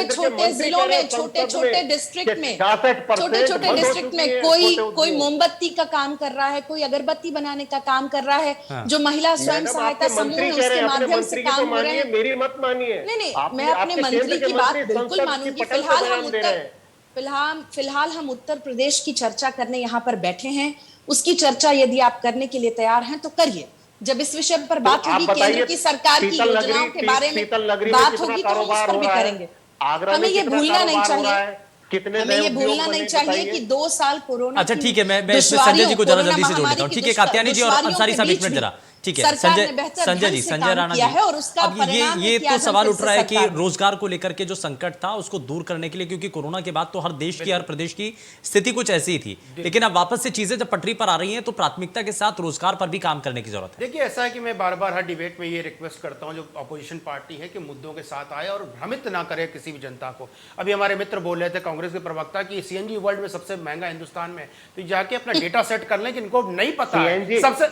जिलों में, छोटे डिस्ट्रिक्ट में, छोटे डिस्ट्रिक्ट में कोई मोमबत्ती का काम कर रहा है, कोई अगरबत्ती बनाने का काम कर रहा है, जो महिला स्वयं सहायता समूह है उसके माध्यम से काम हो रहे हैं। मेरी मत मानिए, नहीं, मैं अपने मंत्री की बात बिल्कुल मानूंगी। फिलहाल हम उत्तर प्रदेश की चर्चा करने यहाँ पर बैठे हैं, उसकी चर्चा यदि आप करने के लिए तैयार हैं तो करिए। जब इस विषय पर बात होगी, केंद्र की सरकार की योजनाओं के बारे में बात होगी तो हम उस पर भी करेंगे। हमें ये भूलना नहीं चाहिए, हमें ये भूलना नहीं चाहिए कि 2 साल कोरोना। अच्छा ठीक है, मैं संजय जी को जरा जल्दी से जोड़ देता हूँ। ठीक है कात्यायनी जी और अंसारी साहब एक मिनट जरा। ठीक है संजय जी, संजय राणा जी, अब ये तो सवाल उठ रहा है कि रोजगार को लेकर के जो संकट था उसको दूर करने के लिए, क्योंकि कोरोना के बाद तो हर देश की, हर प्रदेश की स्थिति कुछ ऐसी ही थी, लेकिन अब वापस से चीजें जब पटरी पर आ रही हैं तो प्राथमिकता के साथ रोजगार पर भी काम करने की जरूरत है। देखिए ऐसा है कि मैं बार बार हर डिबेट में ये रिक्वेस्ट करता हूं जो अपोजिशन पार्टी है कि मुद्दों के साथ आए और भ्रमित ना करे किसी भी जनता को। अभी हमारे मित्र बोल रहे थे कांग्रेस के प्रवक्ता की सीएनजी वर्ल्ड में सबसे महंगा हिंदुस्तान में, तो जाके अपना डेटा सेट कर लें कि इनको नहीं पता है सबसे।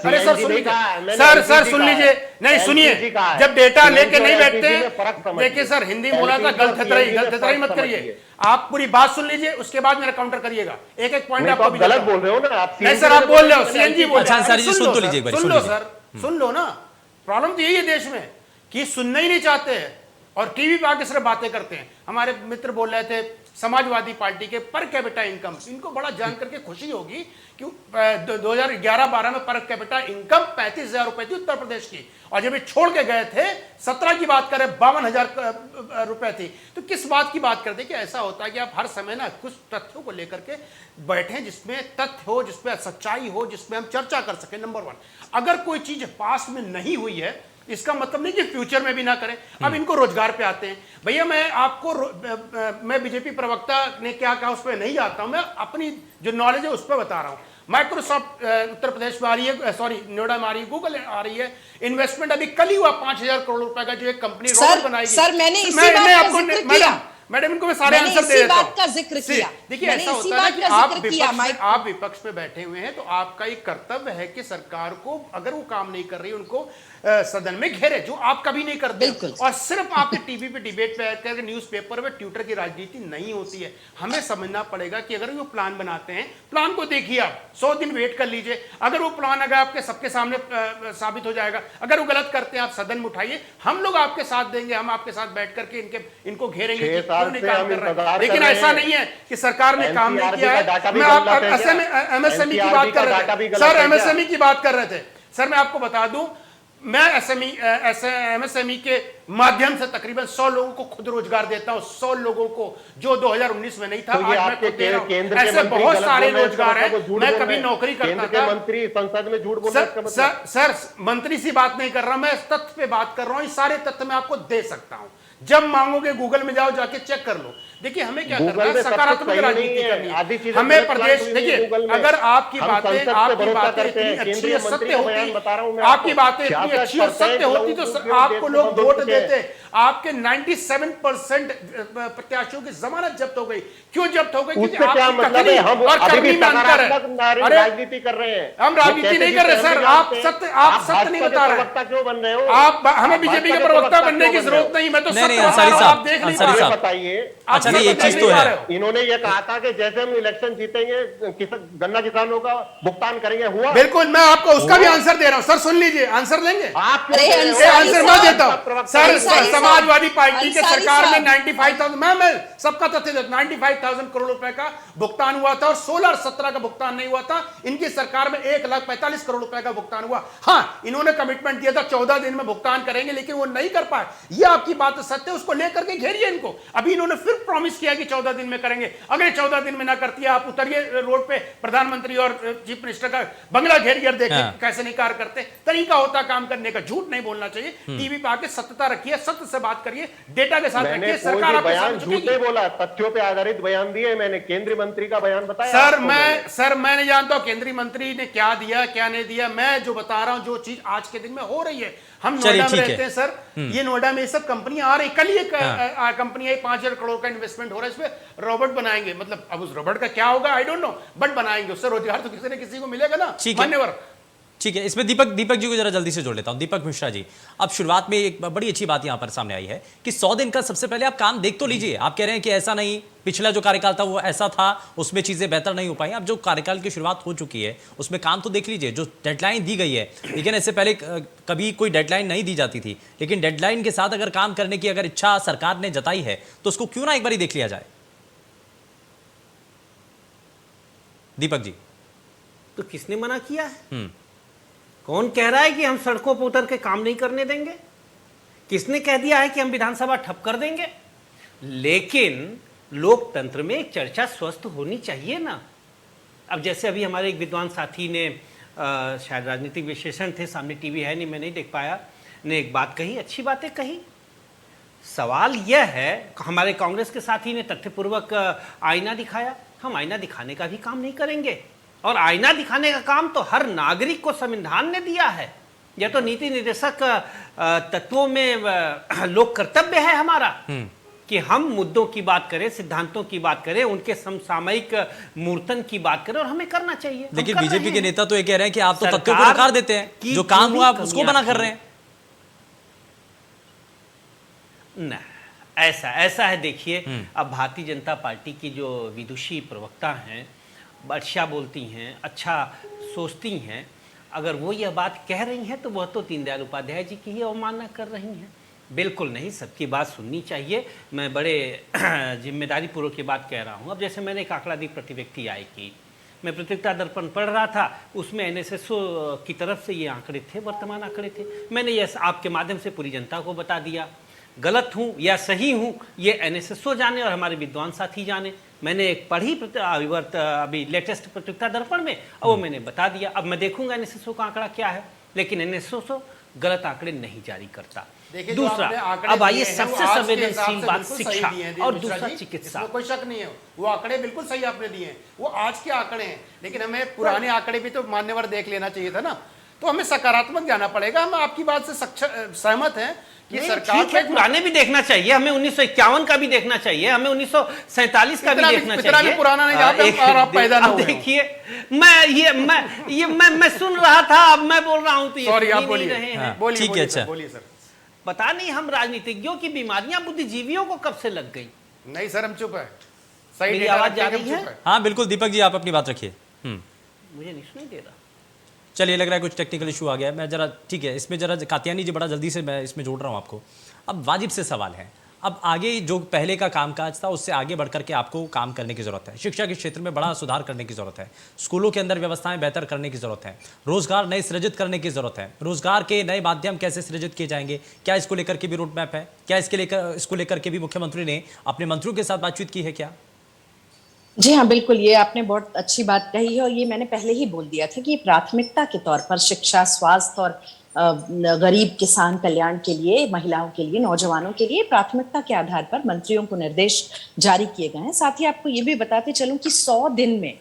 अरे सर सुन लीजिए, नहीं सुनिए, जब डेटा लेके नहीं बैठते, देखिए सर हिंदी बोला था, गलत मत करिए, आप पूरी बात सुन लीजिए उसके बाद मेरा काउंटर करिएगा। एक पॉइंट आपको भी गलत बोल रहे हो ना आप। नहीं सर आप बोल रहे हो सीएनजी बोल रहे हैं, सुन तो लीजिए, सुन लो सर, सुन लो ना। प्रॉब्लम तो यही है देश में कि सुनना ही नहीं चाहते हैं और टीवी पे आके सिर्फ बातें करते हैं। हमारे मित्र बोल रहे थे समाजवादी पार्टी के पर कैपिटा इनकम, इनको बड़ा जान करके खुशी होगी कि 2011-12 में पर कैपिटा इनकम 35,000 रुपए थी उत्तर प्रदेश की, और जब ये छोड़ के गए थे 17 की बात करें 52,000 रुपए थी। तो किस बात की बात करते हैं कि ऐसा होता है कि आप हर समय ना कुछ तथ्यों को लेकर के बैठे जिसमें तथ्य हो, जिसमें सच्चाई हो, जिसमें हम चर्चा कर सकें। नंबर 1, अगर कोई चीज पास्ट में नहीं हुई है इसका मतलब नहीं कि फ्यूचर में भी ना करें। अब इनको रोजगार पे आते हैं, भैया मैं आपको मैं बीजेपी प्रवक्ता ने क्या कहा उस पर नहीं जाता हूं, मैं अपनी जो नॉलेज है उस पर बता रहा हूं। माइक्रोसॉफ्ट उत्तर प्रदेश में आ रही है, सॉरी नोएडा में आ रही है, गूगल आ रही है, इन्वेस्टमेंट अभी कल ही हुआ 5,000 करोड़ रुपए का जो एक कंपनी रोबोट बनाएगी। सर मैंने इसी बात का जिक्र किया, मैडम इनको मैं सारे आंसर दे देता हूं। का जिक्र किया, देखिए ऐसा होता है कि आप विपक्ष में बैठे हुए हैं तो आपका एक कर्तव्य है कि सरकार को अगर वो काम नहीं कर रही उनको सदन में घेरे, जो आप कभी नहीं करते। और सिर्फ आपके टीवी पे डिबेट पे करके न्यूज़पेपर पे ट्विटर की राजनीति नहीं होती है। हमें समझना पड़ेगा कि अगर वो प्लान बनाते हैं, प्लान को देखिए, आप 100 दिन वेट कर लीजिए, अगर वो प्लान अगर आपके सबके सामने साबित हो जाएगा, अगर वो गलत करते हैं आप सदन में उठाइए, हम लोग आपके साथ देंगे, हम आपके साथ बैठ करके इनको घेरेंगे कि क्यों नहीं काम कर रहे हैं। लेकिन ऐसा नहीं है कि सरकार ने काम नहीं किया है। मैं आप एमएसएमई की बात कर रहे थे सर, एमएसएमई की बात कर रहे थे सर, मैं आपको बता दूं, मैं एमएसएमई के माध्यम से तकरीबन 100 लोगों को खुद रोजगार देता हूं, 100 लोगों को, जो 2019 में नहीं था, तो आज मैं खुद दे रहा हूं। ऐसे बहुत सारे रोजगार हैं। मैं कभी नौकरी करता था, मंत्री संसद में झूठ बोल सर मंत्री सी बात नहीं कर रहा, मैं तथ्य पे बात कर रहा हूं। सारे तथ्य मैं आपको दे सकता हूं, जब मांगोगे गूगल में जाओ, जाके चेक कर लो। देखिए हमें क्या करना है, सकारात्मक राजनीति करनी है। हमें प्रदेश, देखिए अगर आपकी बातें इतनी अच्छी और सत्य होती, आपकी बातें इतनी अच्छी और सत्य होती तो आपको लोग वोट देते। आपके 97% प्रत्याशियों की जमानत जब्त हो गई। क्यों जब्त हो गई? क्योंकि आपकी कथनी और करनी में अंतर है। राजनीति कर रहे हैं, हम राजनीति नहीं कर रहे सर, आप सत्य नहीं बता रहे। क्यों बन रहे हो आप? हमें बीजेपी के प्रवक्ता बनने की जरूरत नहीं, मैं तो आप देख नहीं पा रहे। बताइए। अच्छा नहीं, एक चीज तो है, इन्होंने ये कहा था कि जैसे हम इलेक्शन जीतेंगे गन्ना किसानों का भुगतान करेंगे, हुआ? बिल्कुल, मैं आपको उसका भी आंसर दे रहा हूं सर, सुन लीजिए, आंसर लेंगे आप। आंसर मैं देता हूं सर। समाजवादी पार्टी के सरकार में 95,000, मैं सबका तथ्य देता, 95,000 करोड़ रुपए का भुगतान हुआ था और 16 और 17 का भुगतान नहीं हुआ था। इनकी सरकार में 1,45,000 करोड़ रुपए का भुगतान हुआ। हाँ, इन्होंने कमिटमेंट दिया था 14 दिन में भुगतान करेंगे, लेकिन वो नहीं कर पाए। ये आपकी बात सत्य है, उसको लेकर के घेरिए इनको। अभी इन्होंने फिर प्रॉमिस किया कि 14 दिन में करेंगे, अगर 14 दिन में ना करती है आप उतरिए रोड पे, प्रधानमंत्री और चीफ मिनिस्टर का बंगला घेरिए, देखिए कैसे नहीं कार्य करते। तरीका होता काम करने का, झूठ नहीं बोलना चाहिए। टीवी पे आके सत्यता रखिए, सत्य से बात करिए, डेटा के साथ रखिए। सरकार आपके साथ झूठ नहीं बोला, तथ्यों पे आधारित बयान दिए मैंने, केंद्रीय मंत्री का बयान बताया। सर मैं नहीं जानता केंद्रीय मंत्री ने क्या दिया क्या नहीं दिया। मैं जो बता रहा हूं जो चीज आज के दिन में हो रही है, हम नोएडा में रहते हैं सर, ये नोएडा में सब कंपनियां आ रही। कल ही एक कंपनी आई, 5,000 करोड़ का इन्वेस्टमेंट हो रहा है, इसमें रोबोट बनाएंगे। मतलब अब उस रोबोट का क्या होगा आई डोंट नो, बट बनाएंगे, उससे रोजगार तो किसी न किसी को मिलेगा ना। मान्यवर, ठीक है, इसमें दीपक जी को जरा जल्दी से जोड़ लेता हूं। दीपक मिश्रा जी, अब शुरुआत में एक बड़ी अच्छी बात यहां पर सामने आई है कि 100 दिन का सबसे पहले आप काम देख तो लीजिए। आप कह रहे हैं कि ऐसा नहीं, पिछला जो कार्यकाल था वो ऐसा था, उसमें चीजें बेहतर नहीं हो पाई। अब जो कार्यकाल की शुरुआत हो चुकी है उसमें काम तो देख लीजिए। जो डेडलाइन दी गई है, लेकिन ऐसे पहले कभी कोई डेडलाइन नहीं दी जाती थी, लेकिन डेडलाइन के साथ अगर काम करने की अगर इच्छा सरकार ने जताई है तो उसको क्यों ना एक बार देख लिया जाए। दीपक जी, तो किसने मना किया है? कौन कह रहा है कि हम सड़कों पर उतर के काम नहीं करने देंगे? किसने कह दिया है कि हम विधानसभा ठप कर देंगे? लेकिन लोकतंत्र में एक चर्चा स्वस्थ होनी चाहिए ना। अब जैसे अभी हमारे एक विद्वान साथी ने, शायद राजनीतिक विश्लेषण थे, सामने टीवी है नहीं, मैं नहीं देख पाया, ने एक बात कही, अच्छी बातें कही। सवाल यह है, हमारे कांग्रेस के साथी ने तथ्यपूर्वक आईना दिखाया, हम आईना दिखाने का भी काम नहीं करेंगे। और आईना दिखाने का काम तो हर नागरिक को संविधान ने दिया है। यह तो नीति निर्देशक तत्वों में लोक कर्तव्य है हमारा कि हम मुद्दों की बात करें, सिद्धांतों की बात करें, उनके समसामयिक मूर्तन की बात करें, और हमें करना चाहिए। लेकिन बीजेपी के नेता तो ये कह रहे हैं कि आप तो तथ्यों को नकार देते हैं, जो काम हुआ आप उसको बना कर रहे हैं। न, ऐसा है। देखिए, अब भारतीय जनता पार्टी की जो विदुषी प्रवक्ता हैं, अच्छा बोलती हैं, अच्छा सोचती हैं, अगर वो यह बात कह रही हैं तो वह तो दीनदयाल उपाध्याय जी की ही अवमानना कर रही हैं। बिल्कुल नहीं, सबकी बात सुननी चाहिए। मैं बड़े जिम्मेदारी पूर्वक की बात कह रहा हूँ। अब जैसे मैंने एक आंकड़ा दी प्रति व्यक्ति आय की, मैं पत्रिका दर्पण पढ़ रहा था, उसमें एनएसएसओ की तरफ से ये आंकड़े थे, वर्तमान आंकड़े थे। मैंने ये आपके माध्यम से पूरी जनता को बता दिया। गलत हूँ या सही हूँ ये एनएसएसओ जाने और हमारे विद्वान साथी जाने। मैंने एक पढ़ी अभी लेटेस्ट पत्रिका दर्पण में, और वो मैंने बता दिया। अब मैं देखूंगा एनएसएसओ का आंकड़ा क्या है, लेकिन एनएसएसओ गलत आंकड़े नहीं जारी करता। दूसरा, अब आइए सबसे संवेदनशील बात शिक्षा और दूसरा चिकित्सा। कोई शक नहीं है, वो आंकड़े बिल्कुल सही आपने दिए हैं, वो आज के आंकड़े हैं, लेकिन हमें पुराने आंकड़े भी तो मान्यवर देख लेना चाहिए था ना। तो हमें सकारात्मक जाना पड़ेगा। हम आपकी बात से सहमत हैं कि सरकार ठीक है, पुराने भी देखना चाहिए, हमें 1951 का भी देखना चाहिए, हमें 1947 का भी देखना चाहिए। इतना भी पुराना नहीं और आप पैदा ना हुए। देखिए, मैं सुन रहा था, अब मैं बोल रहा हूं तो ये सॉरी, आप नहीं बोलिए। रहे हैं। ठीक है, अच्छा बोलिए सर। पता नहीं हम राजनीतिज्ञों की बीमारियां बुद्धिजीवियों को कब से लग गई। नहीं सर, हम चुप है। सही मेरी डेटा आवाज जा रखिए, रही हम है? चुप हाँ बिल्कुल, दीपक जी आप अपनी बात रखिए। मुझे नहीं सुनाई दे रहा। चलिए, लग रहा है कुछ टेक्निकल इशू आ गया है। मैं जरा, ठीक है, इसमें जरा कात्यायनी जी बड़ा जल्दी से मैं इसमें जोड़ रहा हूँ आपको। अब वाजिब से सवाल है, अब आगे जो पहले का कामकाज था उससे आगे बढ़कर के आपको काम करने की जरूरत है। शिक्षा के क्षेत्र में बड़ा सुधार करने की जरूरत है, स्कूलों के अंदर व्यवस्थाएं बेहतर करने की जरूरत है, रोजगार नए सृजित करने की जरूरत है। रोजगार के नए माध्यम कैसे सृजित किए जाएंगे, क्या इसको लेकर के भी रोड मैप है? क्या इसको लेकर के भी मुख्यमंत्री ने अपने मंत्रियों के साथ बातचीत की है क्या? जी हाँ, बिल्कुल, ये आपने बहुत अच्छी बात कही है और ये मैंने पहले ही बोल दिया था कि प्राथमिकता के तौर पर शिक्षा, स्वास्थ्य और गरीब किसान कल्याण के लिए, महिलाओं के लिए, नौजवानों के लिए प्राथमिकता के आधार पर मंत्रियों को निर्देश जारी किए गए हैं। साथ ही आपको ये भी बताते चलूं कि 100 दिन में,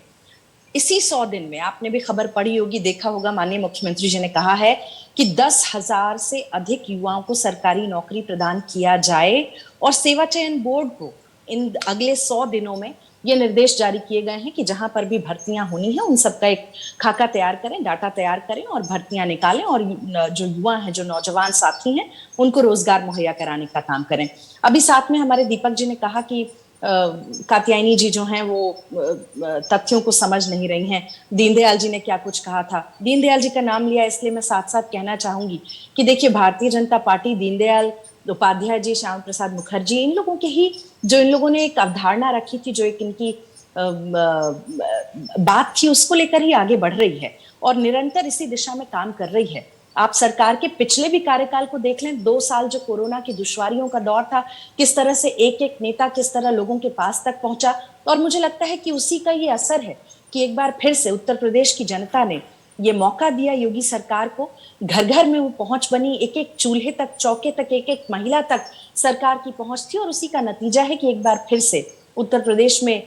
इसी 100 दिन में आपने भी खबर पढ़ी होगी, देखा होगा, माननीय मुख्यमंत्री जी ने कहा है कि 10,000 से अधिक युवाओं को सरकारी नौकरी प्रदान किया जाए और सेवा चयन बोर्ड को इन अगले 100 दिनों में ये निर्देश जारी किए गए हैं कि जहां पर भी भर्तियां होनी है उन सबका एक खाका तैयार करें, डाटा तैयार करें और भर्तियां निकालें और जो युवा हैं, जो नौजवान साथी हैं, उनको रोजगार मुहैया कराने का काम करें। अभी साथ में हमारे दीपक जी ने कहा कि कात्यायनी जी जो हैं वो तथ्यों को समझ नहीं रही हैं। दीनदयाल जी ने क्या कुछ कहा था, दीनदयाल जी का नाम लिया इसलिए मैं साथ साथ कहना चाहूंगी कि देखिए, भारतीय जनता पार्टी, दीनदयाल उपाध्याय जी, श्यामा प्रसाद मुखर्जी, इन लोगों के ही, जो इन लोगों ने एक अवधारणा रखी थी, जो एक इनकी बात थी, उसको लेकर ही आगे बढ़ रही है और निरंतर इसी दिशा में काम कर रही है। आप सरकार के पिछले भी कार्यकाल को देख लें, 2 साल जो कोरोना की दुश्वारियों का दौर था, किस तरह से एक एक नेता किस तरह लोगों के पास तक पहुंचा, और मुझे लगता है कि उसी का ये असर है कि एक बार फिर से उत्तर प्रदेश की जनता ने ये मौका दिया योगी सरकार को। घर घर में वो पहुंच बनी, एक एक चूल्हे तक, चौके तक, एक एक महिला तक सरकार की पहुंच थी और उसी का नतीजा है कि एक बार फिर से उत्तर प्रदेश में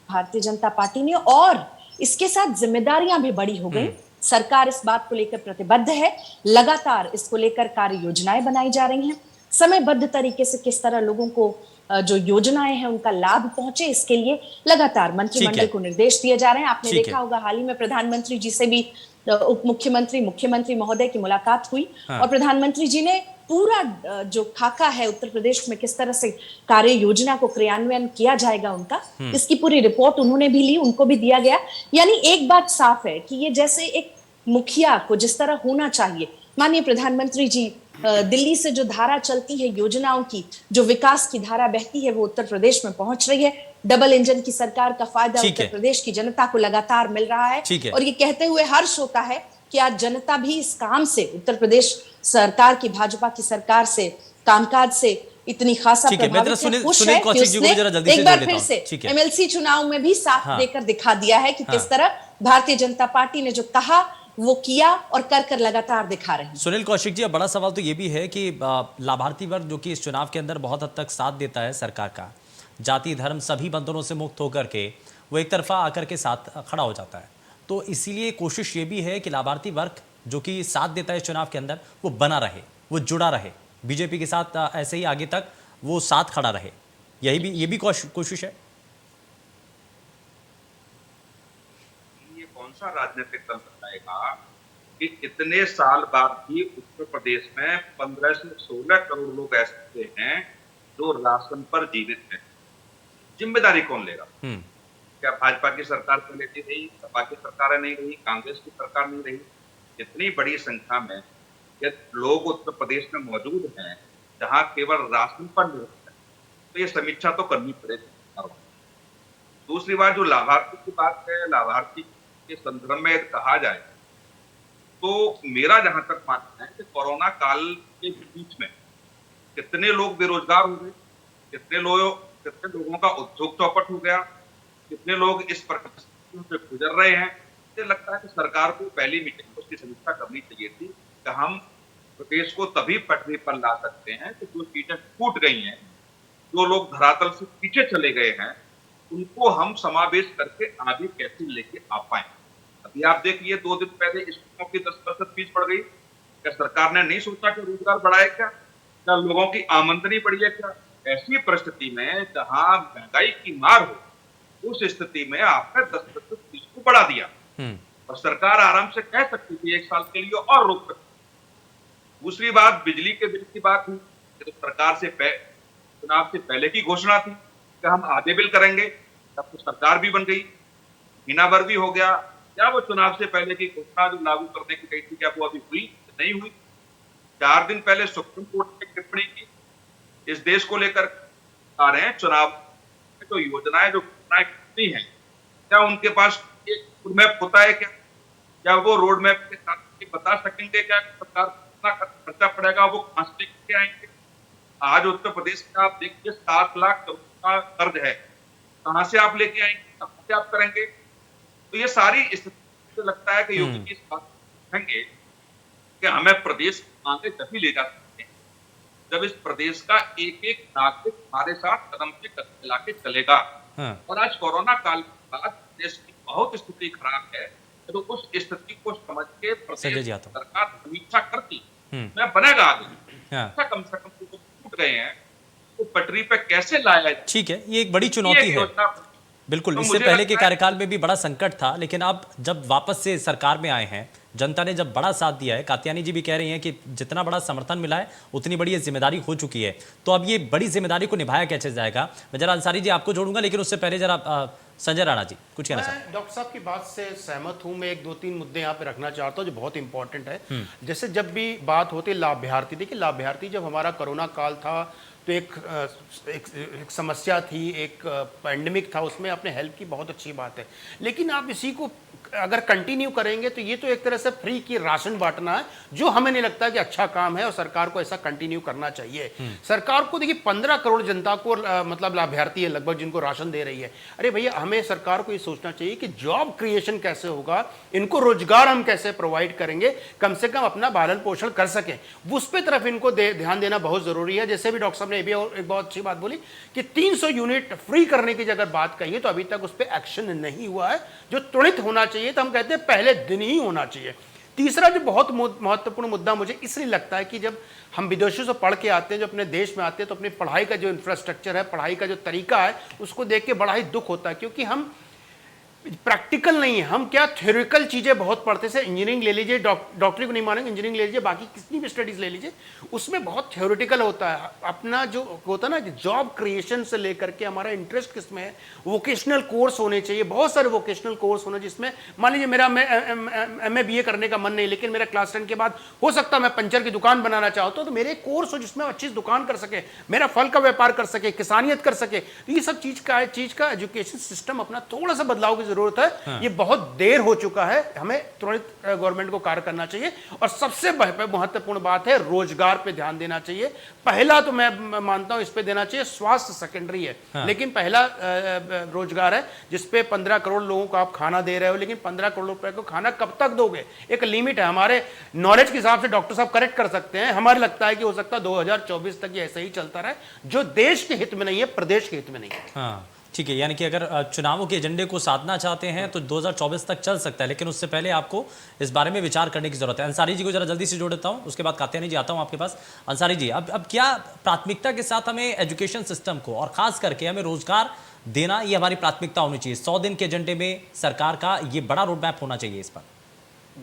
भारतीय जनता पार्टी ने, और इसके साथ जिम्मेदारियां भी बड़ी हो गई। सरकार इस बात को लेकर प्रतिबद्ध है, लगातार इसको लेकर कार्य योजनाएं बनाई जा रही हैं, समयबद्ध तरीके से किस तरह लोगों को जो योजनाएं हैं उनका लाभ पहुंचे, इसके लिए लगातार मंत्रिमंडल को निर्देश दिए जा रहे हैं। आपने देखा होगा हाल ही में प्रधानमंत्री जी से भी उप मुख्यमंत्री, मुख्यमंत्री महोदय की मुलाकात हुई और प्रधानमंत्री जी ने पूरा जो खाका है उत्तर प्रदेश में किस तरह से कार्य योजना को क्रियान्वयन किया जाएगा उनका, इसकी पूरी रिपोर्ट उन्होंने भी ली, उनको भी दिया गया। यानी एक बात साफ है कि ये जैसे एक मुखिया को जिस तरह होना चाहिए, माननीय प्रधानमंत्री जी, दिल्ली से जो धारा चलती है योजनाओं की, जो विकास की धारा बहती है, वो उत्तर प्रदेश में पहुंच रही है। डबल इंजन की सरकार का फायदा उत्तर प्रदेश की जनता को लगातार मिल रहा है और ये कहते हुए हर्ष होता है कि आज जनता भी इस काम से, उत्तर प्रदेश सरकार की, भाजपा की सरकार से, कामकाज से इतनी खासा प्रभावित है, खुश है कि उसने एक बार फिर से एमएलसी चुनाव में भी साथ देकर दिखा दिया है कि किस तरह भारतीय जनता पार्टी ने जो कहा वो किया और कर लगातार दिखा रहे हैं। सुनील कौशिक जी, अब बड़ा सवाल तो ये भी है कि लाभार्थी वर्ग जो कि इस चुनाव के अंदर बहुत हद तक साथ देता है सरकार का, जाति धर्म सभी बंधनों से मुक्त होकर के वो एक तरफा आकर के साथ खड़ा हो जाता है, तो इसीलिए कोशिश ये भी है कि लाभार्थी वर्ग जो कि साथ देता है चुनाव के अंदर वो बना रहे, वो जुड़ा रहे बीजेपी के साथ, ऐसे ही आगे तक वो साथ खड़ा रहे। ये भी कोशिश है। ये कौन सा राजनीतिक दल बताएगा कि इतने साल बाद भी उत्तर प्रदेश में 15 से 16 करोड़ लोग ऐसे हैं जो राशन पर जीवित हैं? जिम्मेदारी कौन लेगा? क्या भाजपा की सरकार पहले नहीं रही, सपा की सरकार नहीं रही, कांग्रेस की सरकार नहीं रही? इतनी बड़ी संख्या में यदि लोग उत्तर प्रदेश में मौजूद हैं जहां केवल राशन पर निर्भर है, तो ये समीक्षा तो करनी पड़ेगी। दूसरी बात, जो लाभार्थी की बात है, लाभार्थी के संदर्भ में कहा जाए तो मेरा जहां तक मानना है कि कोरोना काल के बीच में कितने लोग बेरोजगार हो गए, कितने लोगों का उद्योग चौपट हो गया, कितने लोग इस परिस्थितियों से गुजर रहे हैं। मुझे लगता है कि सरकार को पहली मीटिंग में उसकी समीक्षा करनी चाहिए थी कि हम प्रदेश को तभी पटरी पर ला सकते हैं कि जो चीजें टूट गई हैं, जो लोग धरातल से पीछे चले गए हैं, उनको हम समावेश करके आगे कैसे लेके आ पाए। अभी आप देखिए 2 दिन पहले स्कूलों की 10% फीस बढ़ गई। क्या सरकार ने नहीं सोचा कि रोजगार बढ़ाए क्या लोगों की आमदनी बढ़ी है क्या? ऐसी परिस्थिति में जहां महंगाई की मार हो, उस स्थिति में आपने 10% फीस को बढ़ा दिया और सरकार आराम से कह सकती थी 1 साल के लिए और रोक सकती। दूसरी बात, बिजली के बिल की बात हुई, तो सरकार से चुनाव से पहले की घोषणा थी कि हम आधे बिल करेंगे, तब तो सरकार भी बन गई, महीना भर भी हो गया। क्या वो चुनाव से पहले की घोषणा जो लागू करने की गई थी, क्या वो अभी हुई? नहीं हुई। 4 दिन पहले सुप्रीम कोर्ट ने टिप्पणी की इस देश को लेकर आ रहे हैं चुनाव में जो योजनाएं, जो घोषणाएं करती हैं, क्या उनके पास एक रोड मैप होता है क्या वो रोड मैप के साथ बता सकेंगे क्या सरकार कितना खर्चा पड़ेगा, वो कहां से लेके आएंगे? आज उत्तर प्रदेश में आप देखिए 7 लाख करोड़ का कर्ज है, कहां से आप लेके आएंगे, कहां से आप करेंगे? तो ये सारी स्थिति लगता है कि योगी जी इस बात कहेंगे कि हमें प्रदेश आगे तभी ले जा सकते हैं जब इस प्रदेश का एक एक नागरिक हमारे साथ कदम से कदम मिला के चलेगा। और आज कोरोना काल के बाद देश की बहुत स्थिति खराब है, तो उस स्थिति को समझ के प्रदेश सरकार समीक्षा करती मैं बनेगा आगे। कम से कम जो टूट गए हैं तो पटरी पे कैसे लाया जाए। ठीक है, ये एक बड़ी चुनौती है। बिल्कुल, तो इससे पहले के कार्यकाल में भी बड़ा संकट था, लेकिन अब जब वापस से सरकार में आए हैं, जनता ने जब बड़ा साथ दिया है, कात्यानी जी भी कह रही हैं कि जितना बड़ा समर्थन मिला है उतनी बड़ी ये जिम्मेदारी हो चुकी है, तो अब ये बड़ी जिम्मेदारी को निभाया कैसे जाएगा। मैं जरा अंसारी जी आपको जोड़ूंगा, लेकिन उससे पहले जरा संजय राणा जी कुछ कहना चाहते हैं। डॉक्टर साहब की बात से सहमत हूं। मैं 1-2-3 मुद्दे यहाँ पे रखना चाहता हूँ जो बहुत इंपॉर्टेंट है। जैसे जब भी बात होती है लाभार्थी, देखिए लाभार्थी जब हमारा कोरोना काल था तो एक समस्या थी, एक पैंडेमिक था, उसमें आपने हेल्प की, बहुत अच्छी बात है। लेकिन आप इसी को अगर कंटिन्यू करेंगे तो ये तो एक तरह से फ्री की राशन बांटना है, जो हमें नहीं लगता कि अच्छा काम है और सरकार को ऐसा कंटिन्यू करना चाहिए। सरकार को देखिए 15 करोड़ जनता को मतलब लाभार्थी है लगभग जिनको राशन दे रही है। अरे भैया, हमें सरकार को ये सोचना चाहिए कि जॉब क्रिएशन कैसे होगा, इनको रोजगार हम कैसे प्रोवाइड करेंगे, कम से कम अपना पालन पोषण कर सकें, उस पे तरफ इनको ध्यान देना बहुत जरूरी है। जैसे भी डॉक्टर साहब ने भी एक बहुत अच्छी बात बोली कि 300 यूनिट फ्री करने की अगर बात कही तो अभी तक उस पर एक्शन नहीं हुआ है, जो त्वरित होना चाहिए, तो हम कहते हैं पहले दिन ही होना चाहिए। तीसरा जो बहुत महत्वपूर्ण मुद्दा मुझे इसलिए लगता है कि जब हम विदेशों से पढ़ के आते हैं, जो अपने देश में आते हैं, तो अपनी पढ़ाई का जो इंफ्रास्ट्रक्चर है, पढ़ाई का जो तरीका है, उसको देख के बड़ा ही दुख होता है, क्योंकि हम प्रैक्टिकल नहीं है। हम क्या थ्योरिकल चीजें बहुत पढ़ते से, इंजीनियरिंग ले लीजिए, डॉक्टरी को नहीं मानेंगे, इंजीनियरिंग ले लीजिए, बाकी कितनी भी स्टडीज ले लीजिए, उसमें बहुत थ्योरिटिकल होता है। अपना जो होता है ना, जॉब क्रिएशन से लेकर के हमारा इंटरेस्ट किसमें है, वोकेशनल कोर्स होने चाहिए, बहुत सारे वोकेशनल कोर्स होने, जिसमें मान लीजिए मेरा MA BA करने का मन नहीं, लेकिन मेरा क्लास 10 के बाद हो सकता है मैं पंचर की दुकान बनाना चाहता हूं, तो मेरे कोर्स हो जिसमें अच्छी दुकान कर सके, मेरा फल का व्यापार कर सके, किसानियत कर सके। तो ये सब चीज का एजुकेशन सिस्टम अपना थोड़ा सा बदलाव की जरूरत है। ये बहुत देर हो चुका है, हमें तुरंत गवर्नमेंट को कार्य करना चाहिए। और सबसे महत्वपूर्ण बात है, रोजगार पे ध्यान देना चाहिए। पहला तो मैं मानता हूं इस पे देना चाहिए, स्वास्थ्य सेकेंडरी है, लेकिन पहला रोजगार है, जिसपे 15 करोड़ लोगों को आप खाना दे रहे हो, लेकिन 15 करोड़ रुपए को खाना कब तक दोगे? एक लिमिट है। हमारे नॉलेज के हिसाब से डॉक्टर साहब करेक्ट कर सकते हैं, हमारे लगता है कि हो सकता है 2024 तक ये ऐसे ही चलता रहे, जो देश के हित में नहीं है, प्रदेश के हित में नहीं है। ठीक है, यानी कि अगर चुनावों के एजेंडे को साधना चाहते हैं तो 2024 तक चल सकता है, लेकिन उससे पहले आपको इस बारे में विचार करने की जरूरत है। अंसारी जी को जरा जल्दी से जोड़ देता हूं, उसके बाद कात्यानी जी आता हूं आपके पास। अंसारी जी, अब क्या प्राथमिकता के साथ हमें एजुकेशन सिस्टम को और खास करके हमें रोजगार देना, ये हमारी प्राथमिकता होनी चाहिए? 100 दिन के एजेंडे में सरकार का ये बड़ा रोड मैप होना चाहिए इस पर।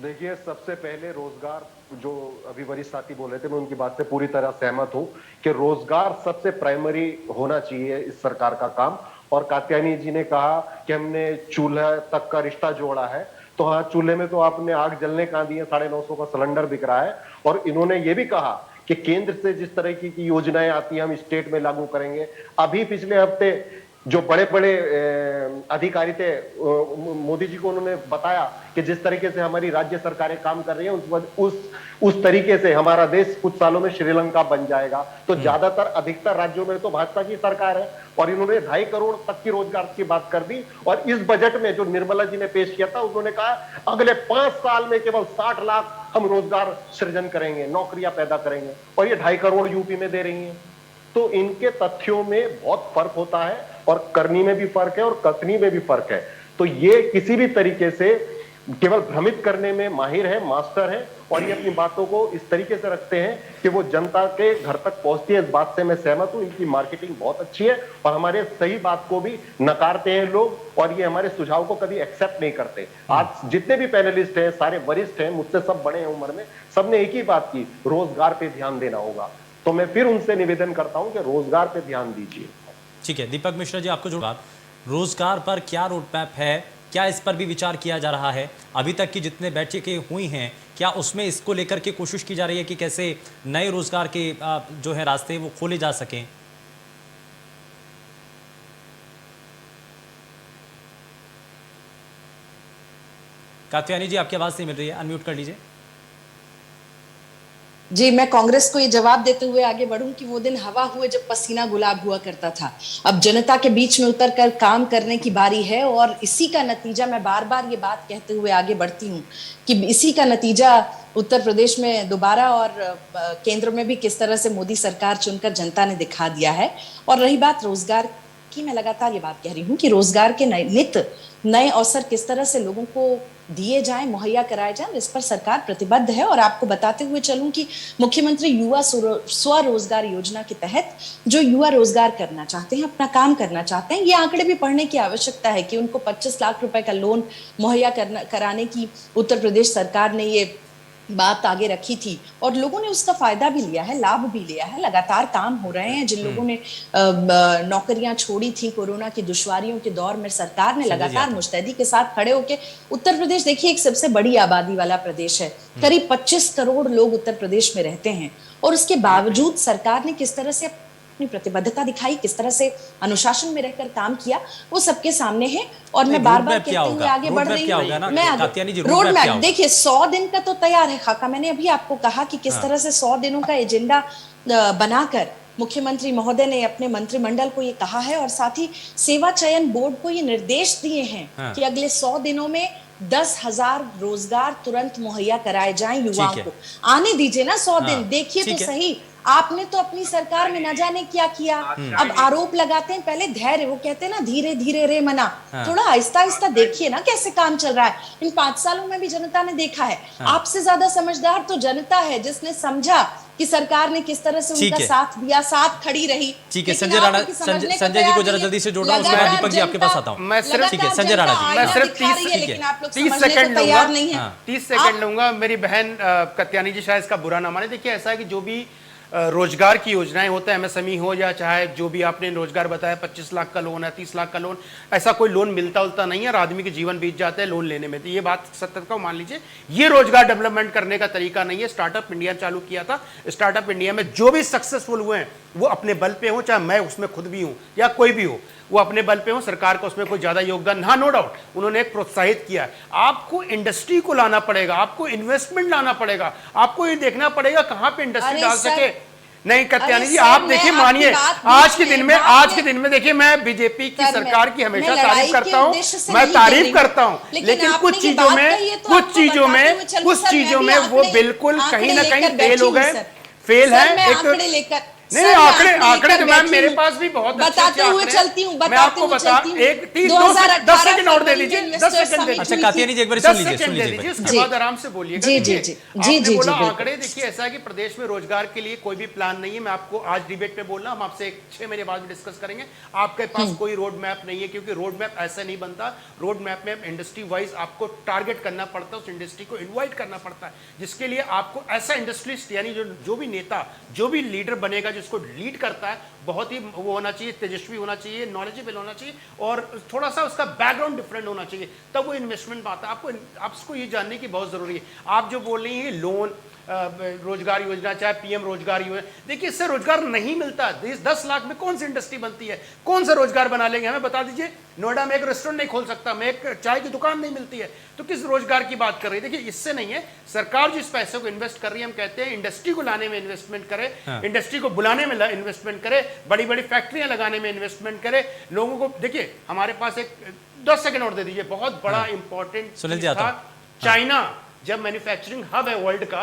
देखिए, सबसे पहले रोजगार, जो अभी वरिष्ठ साथी बोल रहे थे, मैं उनकी बात से पूरी तरह सहमत हूं कि रोजगार सबसे प्राइमरी होना चाहिए इस सरकार का काम। और कात्यानी जी ने कहा कि हमने चूल्हा तक का रिश्ता जोड़ा है, तो हाँ, चूल्हे में तो आपने आग जलने कहाँ दी है, 950 का सिलेंडर बिक रहा है। और इन्होंने ये भी कहा कि केंद्र से जिस तरह की योजनाएं आती हैं हम स्टेट में लागू करेंगे। अभी पिछले हफ्ते जो बड़े बड़े अधिकारी थे, मोदी जी को उन्होंने बताया कि जिस तरीके से हमारी राज्य सरकारें काम कर रही हैं उस तरीके से हमारा देश कुछ सालों में श्रीलंका बन जाएगा। तो ज्यादातर अधिकतर राज्यों में तो भाजपा की सरकार है और इन्होंने 2.5 करोड़ तक की रोजगार की बात कर दी। और इस बजट में जो निर्मला जी ने पेश किया था, उन्होंने कहा अगले 5 साल में केवल 60 लाख हम रोजगार सृजन करेंगे, नौकरियां पैदा करेंगे, और ये 2.5 करोड़ यूपी में दे रही हैं। तो इनके तथ्यों में बहुत फर्क होता है और करनी में भी फर्क है और कसनी में भी फर्क है। तो ये किसी भी तरीके से केवल भ्रमित करने में माहिर है, मास्टर है, और ये अपनी बातों को इस तरीके से रखते हैं कि वो जनता के घर तक पहुंचती है। इस बात से मैं सहमत हूं, इनकी मार्केटिंग बहुत अच्छी है और हमारे सही बात को भी नकारते हैं लोग, और ये हमारे सुझाव को कभी एक्सेप्ट नहीं करते। आज जितने भी पैनलिस्ट हैं, सारे वरिष्ठ हैं, मुझसे सब बड़े हैं उम्र में, सबने एक ही बात की, रोजगार पे ध्यान देना होगा। तो मैं फिर उनसे निवेदन करता हूं कि रोजगार पे ध्यान दीजिए। ठीक है, दीपक मिश्रा जी, आपको जो बात रोजगार पर क्या रोड मैप है, क्या इस पर भी विचार किया जा रहा है? अभी तक की जितने बैठकें हुई हैं, क्या उसमें इसको लेकर के कोशिश की जा रही है कि कैसे नए रोजगार के जो है रास्ते वो खोले जा सकें? कात्यायनी जी, आपकी आवाज नहीं मिल रही है, अनम्यूट कर लीजिए। जी, मैं कांग्रेस को ये जवाब देते हुए आगे बढ़ूं कि वो दिन हवा हुए जब पसीना गुलाब हुआ करता था। अब जनता के बीच में उतरकर काम करने की बारी है, और इसी का नतीजा, मैं बार बार ये बात कहते हुए आगे बढ़ती हूँ कि इसी का नतीजा उत्तर प्रदेश में दोबारा और केंद्र में भी किस तरह से मोदी सरकार चुनकर जनता ने दिखा दिया है। और रही बात रोजगार की, मैं लगातार ये बात कह रही हूँ कि रोजगार के नए अवसर किस तरह से लोगों को दिए जाएं, मुहैया कराए जाएं, इस पर सरकार प्रतिबद्ध है। और आपको बताते हुए चलूं कि मुख्यमंत्री युवा स्वरोजगार योजना के तहत जो युवा रोजगार करना चाहते हैं, अपना काम करना चाहते हैं, ये आंकड़े भी पढ़ने की आवश्यकता है कि उनको 25 लाख रुपए का लोन मुहैया कराने की उत्तर प्रदेश सरकार ने ये बात आगे रखी थी, और लोगों ने उसका फायदा भी लिया है, लाभ भी लिया है। लगातार काम हो रहे हैं। जिन लोगों ने नौकरियां छोड़ी थी कोरोना की दुश्वारियों के दौर में, सरकार ने लगातार मुस्तैदी के साथ खड़े होकर, उत्तर प्रदेश देखिए एक सबसे बड़ी आबादी वाला प्रदेश है, करीब 25 करोड़ लोग उत्तर प्रदेश में रहते हैं, और उसके बावजूद सरकार ने किस तरह से अपनी प्रतिबद्धता दिखाई, किस तरह से अनुशासन में रहकर काम किया, वो सबके सामने है। और मैं बार बार कहते हुए आगे बढ़ रही हूँ, मैं रोड मैप देखिए 100 दिन का तो तैयार है खाका। मैंने अभी आपको कहा कि किस तरह से 100 दिनों का एजेंडा बनाकर मुख्यमंत्री महोदय ने अपने मंत्रिमंडल को ये कहा है, और साथ ही सेवा चयन बोर्ड को ये निर्देश दिए हैं कि अगले 100 दिनों में 10,000 रोजगार तुरंत मुहैया कराए जाएं युवाओं को। आने दीजिए ना 100 दिन, देखिए तो सही। आपने तो अपनी सरकार में न जाने क्या किया। अब आरोप लगाते हैं, पहले धैर्य, वो कहते हैं ना धीरे धीरे रे मना, थोड़ा आहिस्ता आहिस्ता देखिए ना कैसे काम चल रहा है। इन 5 सालों में भी जनता ने देखा है। आपसे ज्यादा समझदार तो जनता है, जिसने समझा कि सरकार ने किस तरह से उनका साथ दिया, साथ खड़ी रही। ठीक है, संजय राणा, संजय जी को जरा जल्दी से जोड़ना, उसके बाद दीपक जी आपके पास आता हूँ। मैं सिर्फ, ठीक है संजय राणा जी, मैं सिर्फ 30 सेकंड तैयार नहीं है। 30 सेकंड लूंगा। मेरी बहन कत्यानी जी शायद इसका बुरा ना माने। देखिए ऐसा है कि जो भी रोजगार की योजनाएं होते हैं, एमएसएमई हो या चाहे जो भी आपने रोजगार बताया, 25 लाख का लोन है, 30 लाख का लोन, ऐसा कोई लोन मिलता उलता नहीं है और आदमी के जीवन बीत जाते हैं लोन लेने में। तो ये बात सत्य का मान लीजिए, ये रोजगार डेवलपमेंट करने का तरीका नहीं है। स्टार्टअप इंडिया चालू किया था, स्टार्टअप इंडिया में जो भी सक्सेसफुल हुए हैं वो अपने बल पे हो, चाहे मैं उसमें खुद भी हूं या कोई भी हो, वो अपने बल पे हो, सरकार का उसमें कोई ज्यादा योगदान, हाँ नो डाउट उन्होंने एक प्रोत्साहित किया है। आपको इंडस्ट्री को लाना पड़ेगा, आपको इन्वेस्टमेंट लाना पड़ेगा, आपको ये देखना पड़ेगा कहां पे इंडस्ट्री डाल सके। नहीं कत्यानी जी, आप देखिए, मानिए आज के दिन में देखिए, मैं बीजेपी की सरकार की हमेशा तारीफ करता हूं, मैं तारीफ करता हूं, लेकिन कुछ चीजों में वो बिल्कुल कहीं ना कहीं फेल हो गए, फेल है। नहीं आंकड़े तो मैम मेरे पास भी बहुत बताते हुए चलती हूँ, मैं आपको बता, एक 10 सेकंड और दे दीजिए, 10 सेकंड दे। अच्छा कात्यायनी जी एक बार सुन लीजिए, उसके बाद आराम से बोलिएगा। जी बोला आंकड़े, देखिए ऐसा है कि प्रदेश में रोजगार के लिए कोई भी प्लान नहीं है। मैं आपको आज डिबेट में बोलना, हम आपसे 6 महीने बाद डिस्कस करेंगे। आपके पास कोई रोड मैप नहीं है, क्योंकि रोड मैप ऐसे नहीं बनता। रोड मैप में इंडस्ट्री वाइज आपको टारगेट करना पड़ता है, उस इंडस्ट्री को इन्वाइट करना पड़ता है, जिसके लिए आपको ऐसा इंडस्ट्रियलिस्ट यानी जो भी नेता, जो भी लीडर बनेगा, जिसको लीड करता है बहुत ही वो होना चाहिए, तेजस्वी होना चाहिए, नॉलेजेबल होना चाहिए और थोड़ा सा उसका बैकग्राउंड डिफरेंट होना चाहिए, तब वो इन्वेस्टमेंट आता है। आपको ये जानने की बहुत जरूरी है। आप जो बोल रही हैं लोन, रोजगार योजना, चाहे पीएम रोजगार योजना, देखिए इससे रोजगार नहीं मिलता। 10 लाख में कौन सी इंडस्ट्री बनती है, कौन सा रोजगार बना लेंगे, हमें बता दीजिए। नोएडा में एक रेस्टोरेंट नहीं खोल सकता मैं, एक चाय की दुकान नहीं मिलती है, तो किस रोजगार की बात कर रही है? देखिए इससे नहीं है। सरकार जिस पैसे को इन्वेस्ट कर रही है, हम कहते हैं इंडस्ट्री को लाने में इन्वेस्टमेंट करे, इंडस्ट्री को बुलाने में इन्वेस्टमेंट करे, बड़ी बड़ी फैक्ट्रियां लगाने में इन्वेस्टमेंट करे, लोगों को। देखिए हमारे पास एक 10 सेकंड और दे दीजिए, बहुत बड़ा इंपॉर्टेंट था चाइना, जब मैन्युफैक्चरिंग हब है वर्ल्ड का,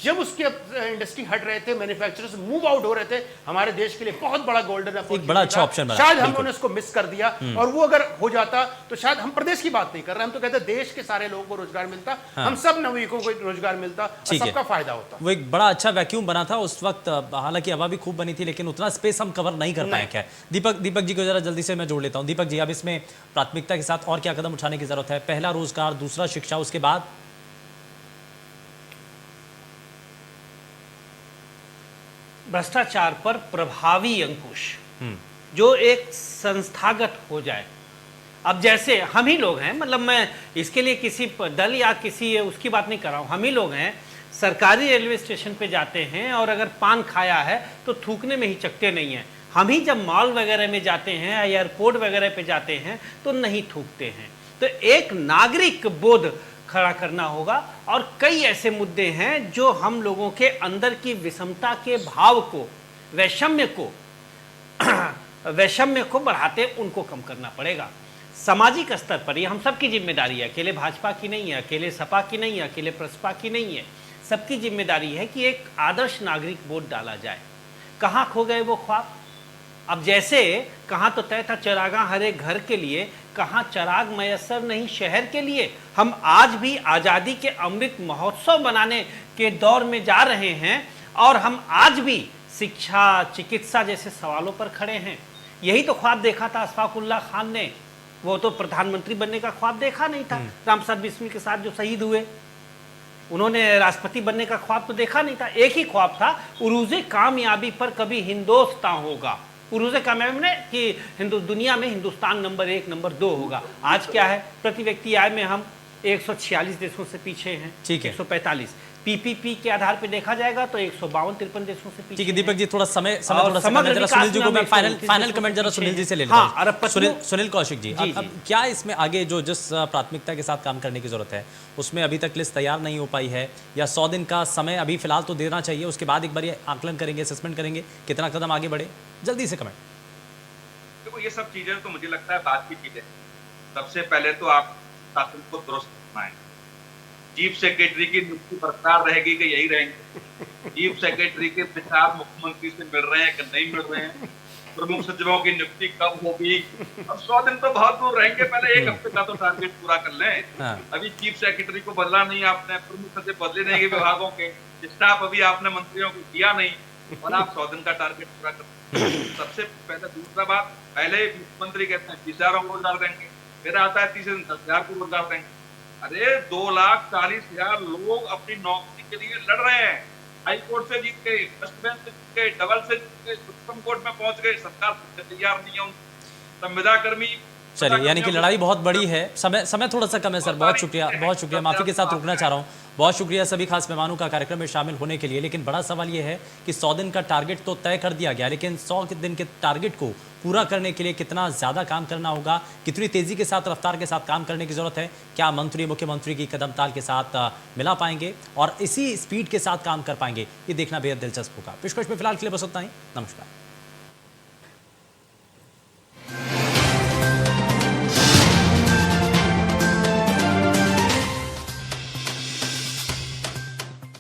जब उसके इंडस्ट्री हट रहे थे, मैन्युफैक्चरर्स मूव आउट हो रहे थे, हमारे देश के लिए बहुत बड़ा गोल्डन एक बड़ा अच्छा ऑप्शन बना। शायद हम लोगों ने उसको मिस कर दिया, और वो अगर हो जाता तो शायद हम प्रदेश की बात नहीं कर रहे, हम तो कहते देश के सारे लोगों को रोजगार मिलता, हम सब नवयुवकों को रोजगार मिलता, सबका फायदा होता। वो एक बड़ा अच्छा वैक्यूम बना था उस वक्त, हालांकि हवा भी खूब बनी थी, लेकिन उतना स्पेस हम कवर नहीं कर पाए। क्या दीपक जी को जरा जल्दी से मैं जोड़ लेता हूँ। दीपक जी, अब इसमें प्राथमिकता के साथ और क्या कदम उठाने की जरूरत है? पहला रोजगार, दूसरा शिक्षा, उसके बाद भ्रष्टाचार पर प्रभावी अंकुश, जो एक संस्थागत हो जाए। अब जैसे हम ही लोग हैं, मतलब मैं इसके लिए किसी दल या किसी उसकी बात नहीं कर रहा हूं, हम ही लोग हैं, सरकारी रेलवे स्टेशन पे जाते हैं और अगर पान खाया है तो थूकने में हिचकते नहीं हैं। हम ही जब मॉल वगैरह में जाते हैं या एयरपोर्ट वगैरह पे जाते हैं तो नहीं थूकते हैं। तो एक नागरिक बोध खड़ा करना होगा, और कई ऐसे मुद्दे हैं जो हम लोगों के अंदर की विषमता के भाव को, वैषम्य को बढ़ाते उनको कम करना पड़ेगा। सामाजिक स्तर पर ये हम सबकी जिम्मेदारी है, अकेले भाजपा की नहीं है, अकेले सपा की नहीं है, अकेले प्रसपा की नहीं है, सबकी जिम्मेदारी है कि एक आदर्श नागरिक वोट डाला जाए। कहाँ खो गए वो ख्वाब? अब जैसे कहाँ तो तय था चरागाह हर एक घर के लिए, कहाँ चराग मयसर नहीं शहर के लिए। हम आज भी आज़ादी के अमृत महोत्सव बनाने के दौर में जा रहे हैं, और हम आज भी शिक्षा, चिकित्सा जैसे सवालों पर खड़े हैं। यही तो ख्वाब देखा था अशफाकुल्लाह खान ने, वो तो प्रधानमंत्री बनने का ख्वाब देखा नहीं था। रामप्रसाद बिस्मिल के साथ जो शहीद हुए, उन्होंने राष्ट्रपति बनने का ख्वाब तो देखा नहीं था। एक ही ख्वाब था, उरूज़े कामयाबी पर कभी हिंदुस्तान होगा। उरूज़े कामयाबी ने कि दुनिया में हिंदुस्तान नंबर 1, नंबर 2 होगा। आज क्या है? प्रति व्यक्ति आय में हम 146 देशों से पीछे हैं, ठीक है, 145। पीपीपी के आधार पे देखा जाएगा तो 152-53 देशों से पीछे। ठीक है दीपक जी, थोड़ा समय थोड़ा जरा सुनील जी को मैं फाइनल कमेंट जरा सुनील जी से ले लेता हूं। सुनील कौशिक जी, अब क्या इसमें आगे जो जिस प्राथमिकता के साथ काम करने की जरूरत है उसमें अभी तक लिस्ट तैयार नहीं हो पाई है, या 100 दिन का समय अभी फिलहाल तो देना चाहिए, उसके बाद एक बार ये आकलन करेंगे, असेसमेंट करेंगे कितना कदम आगे बढ़े? जल्दी से कमेंट। देखो ये सब चीजें तो मुझे लगता है बात की चीजें। सबसे पहले तो आप शासन को दुरुस्त करना है। चीफ सेक्रेटरी की नियुक्ति बरकरार रहेगी कि यही रहेंगे? चीफ सेक्रेटरी के विचार मुख्यमंत्री से मिल रहे हैं कि नहीं मिल रहे हैं? प्रमुख सचिवों की नियुक्ति कब होगी? अब 100 दिन तो बहुत दूर रहेंगे, पहले 1 हफ्ते का तो टारगेट पूरा कर लें। अभी चीफ सेक्रेटरी को बदला नहीं आपने, प्रमुख सचिव बदले नहीं विभागों के, स्टाफ अभी आपने मंत्रियों को दिया नहीं, और आप 100 दिन का टारगेट पूरा कर। सबसे पहले दूसरा बात, पहले मुख्यमंत्री कहते हैं 30,000 को रोजगार देंगे, फिर आता है 30 दिन 10,000 को रोजगार देंगे। अरे 2,40,000 लोग अपनी नौकरी के लिए लड़ रहे हैं, हाई कोर्ट से जीत गए, फर्स्ट बेंच से जीत गए, डबल से जीत गए, सुप्रीम कोर्ट में पहुंच गए, सरकार तैयार नहीं है। संविदा कर्मी, चलिए, यानी कि लड़ाई बहुत बड़ी है। समय थोड़ा सा कम है सर, बहुत शुक्रिया, माफी के साथ रुकना चाह रहा हूँ। बहुत शुक्रिया सभी खास मेहमानों का कार्यक्रम में शामिल होने के लिए। लेकिन बड़ा सवाल ये है कि 100 दिन का टारगेट तो तय कर दिया गया, लेकिन 100 दिन के टारगेट को पूरा करने के लिए कितना ज़्यादा काम करना होगा, कितनी तेज़ी के साथ, रफ्तार के साथ काम करने की ज़रूरत है, क्या मंत्री मुख्यमंत्री की कदम ताल के साथ मिला पाएंगे और इसी स्पीड के साथ काम कर पाएंगे, ये देखना बेहद दिलचस्प होगा। पेशकश में फिलहाल के लिए बस उतना ही। नमस्कार।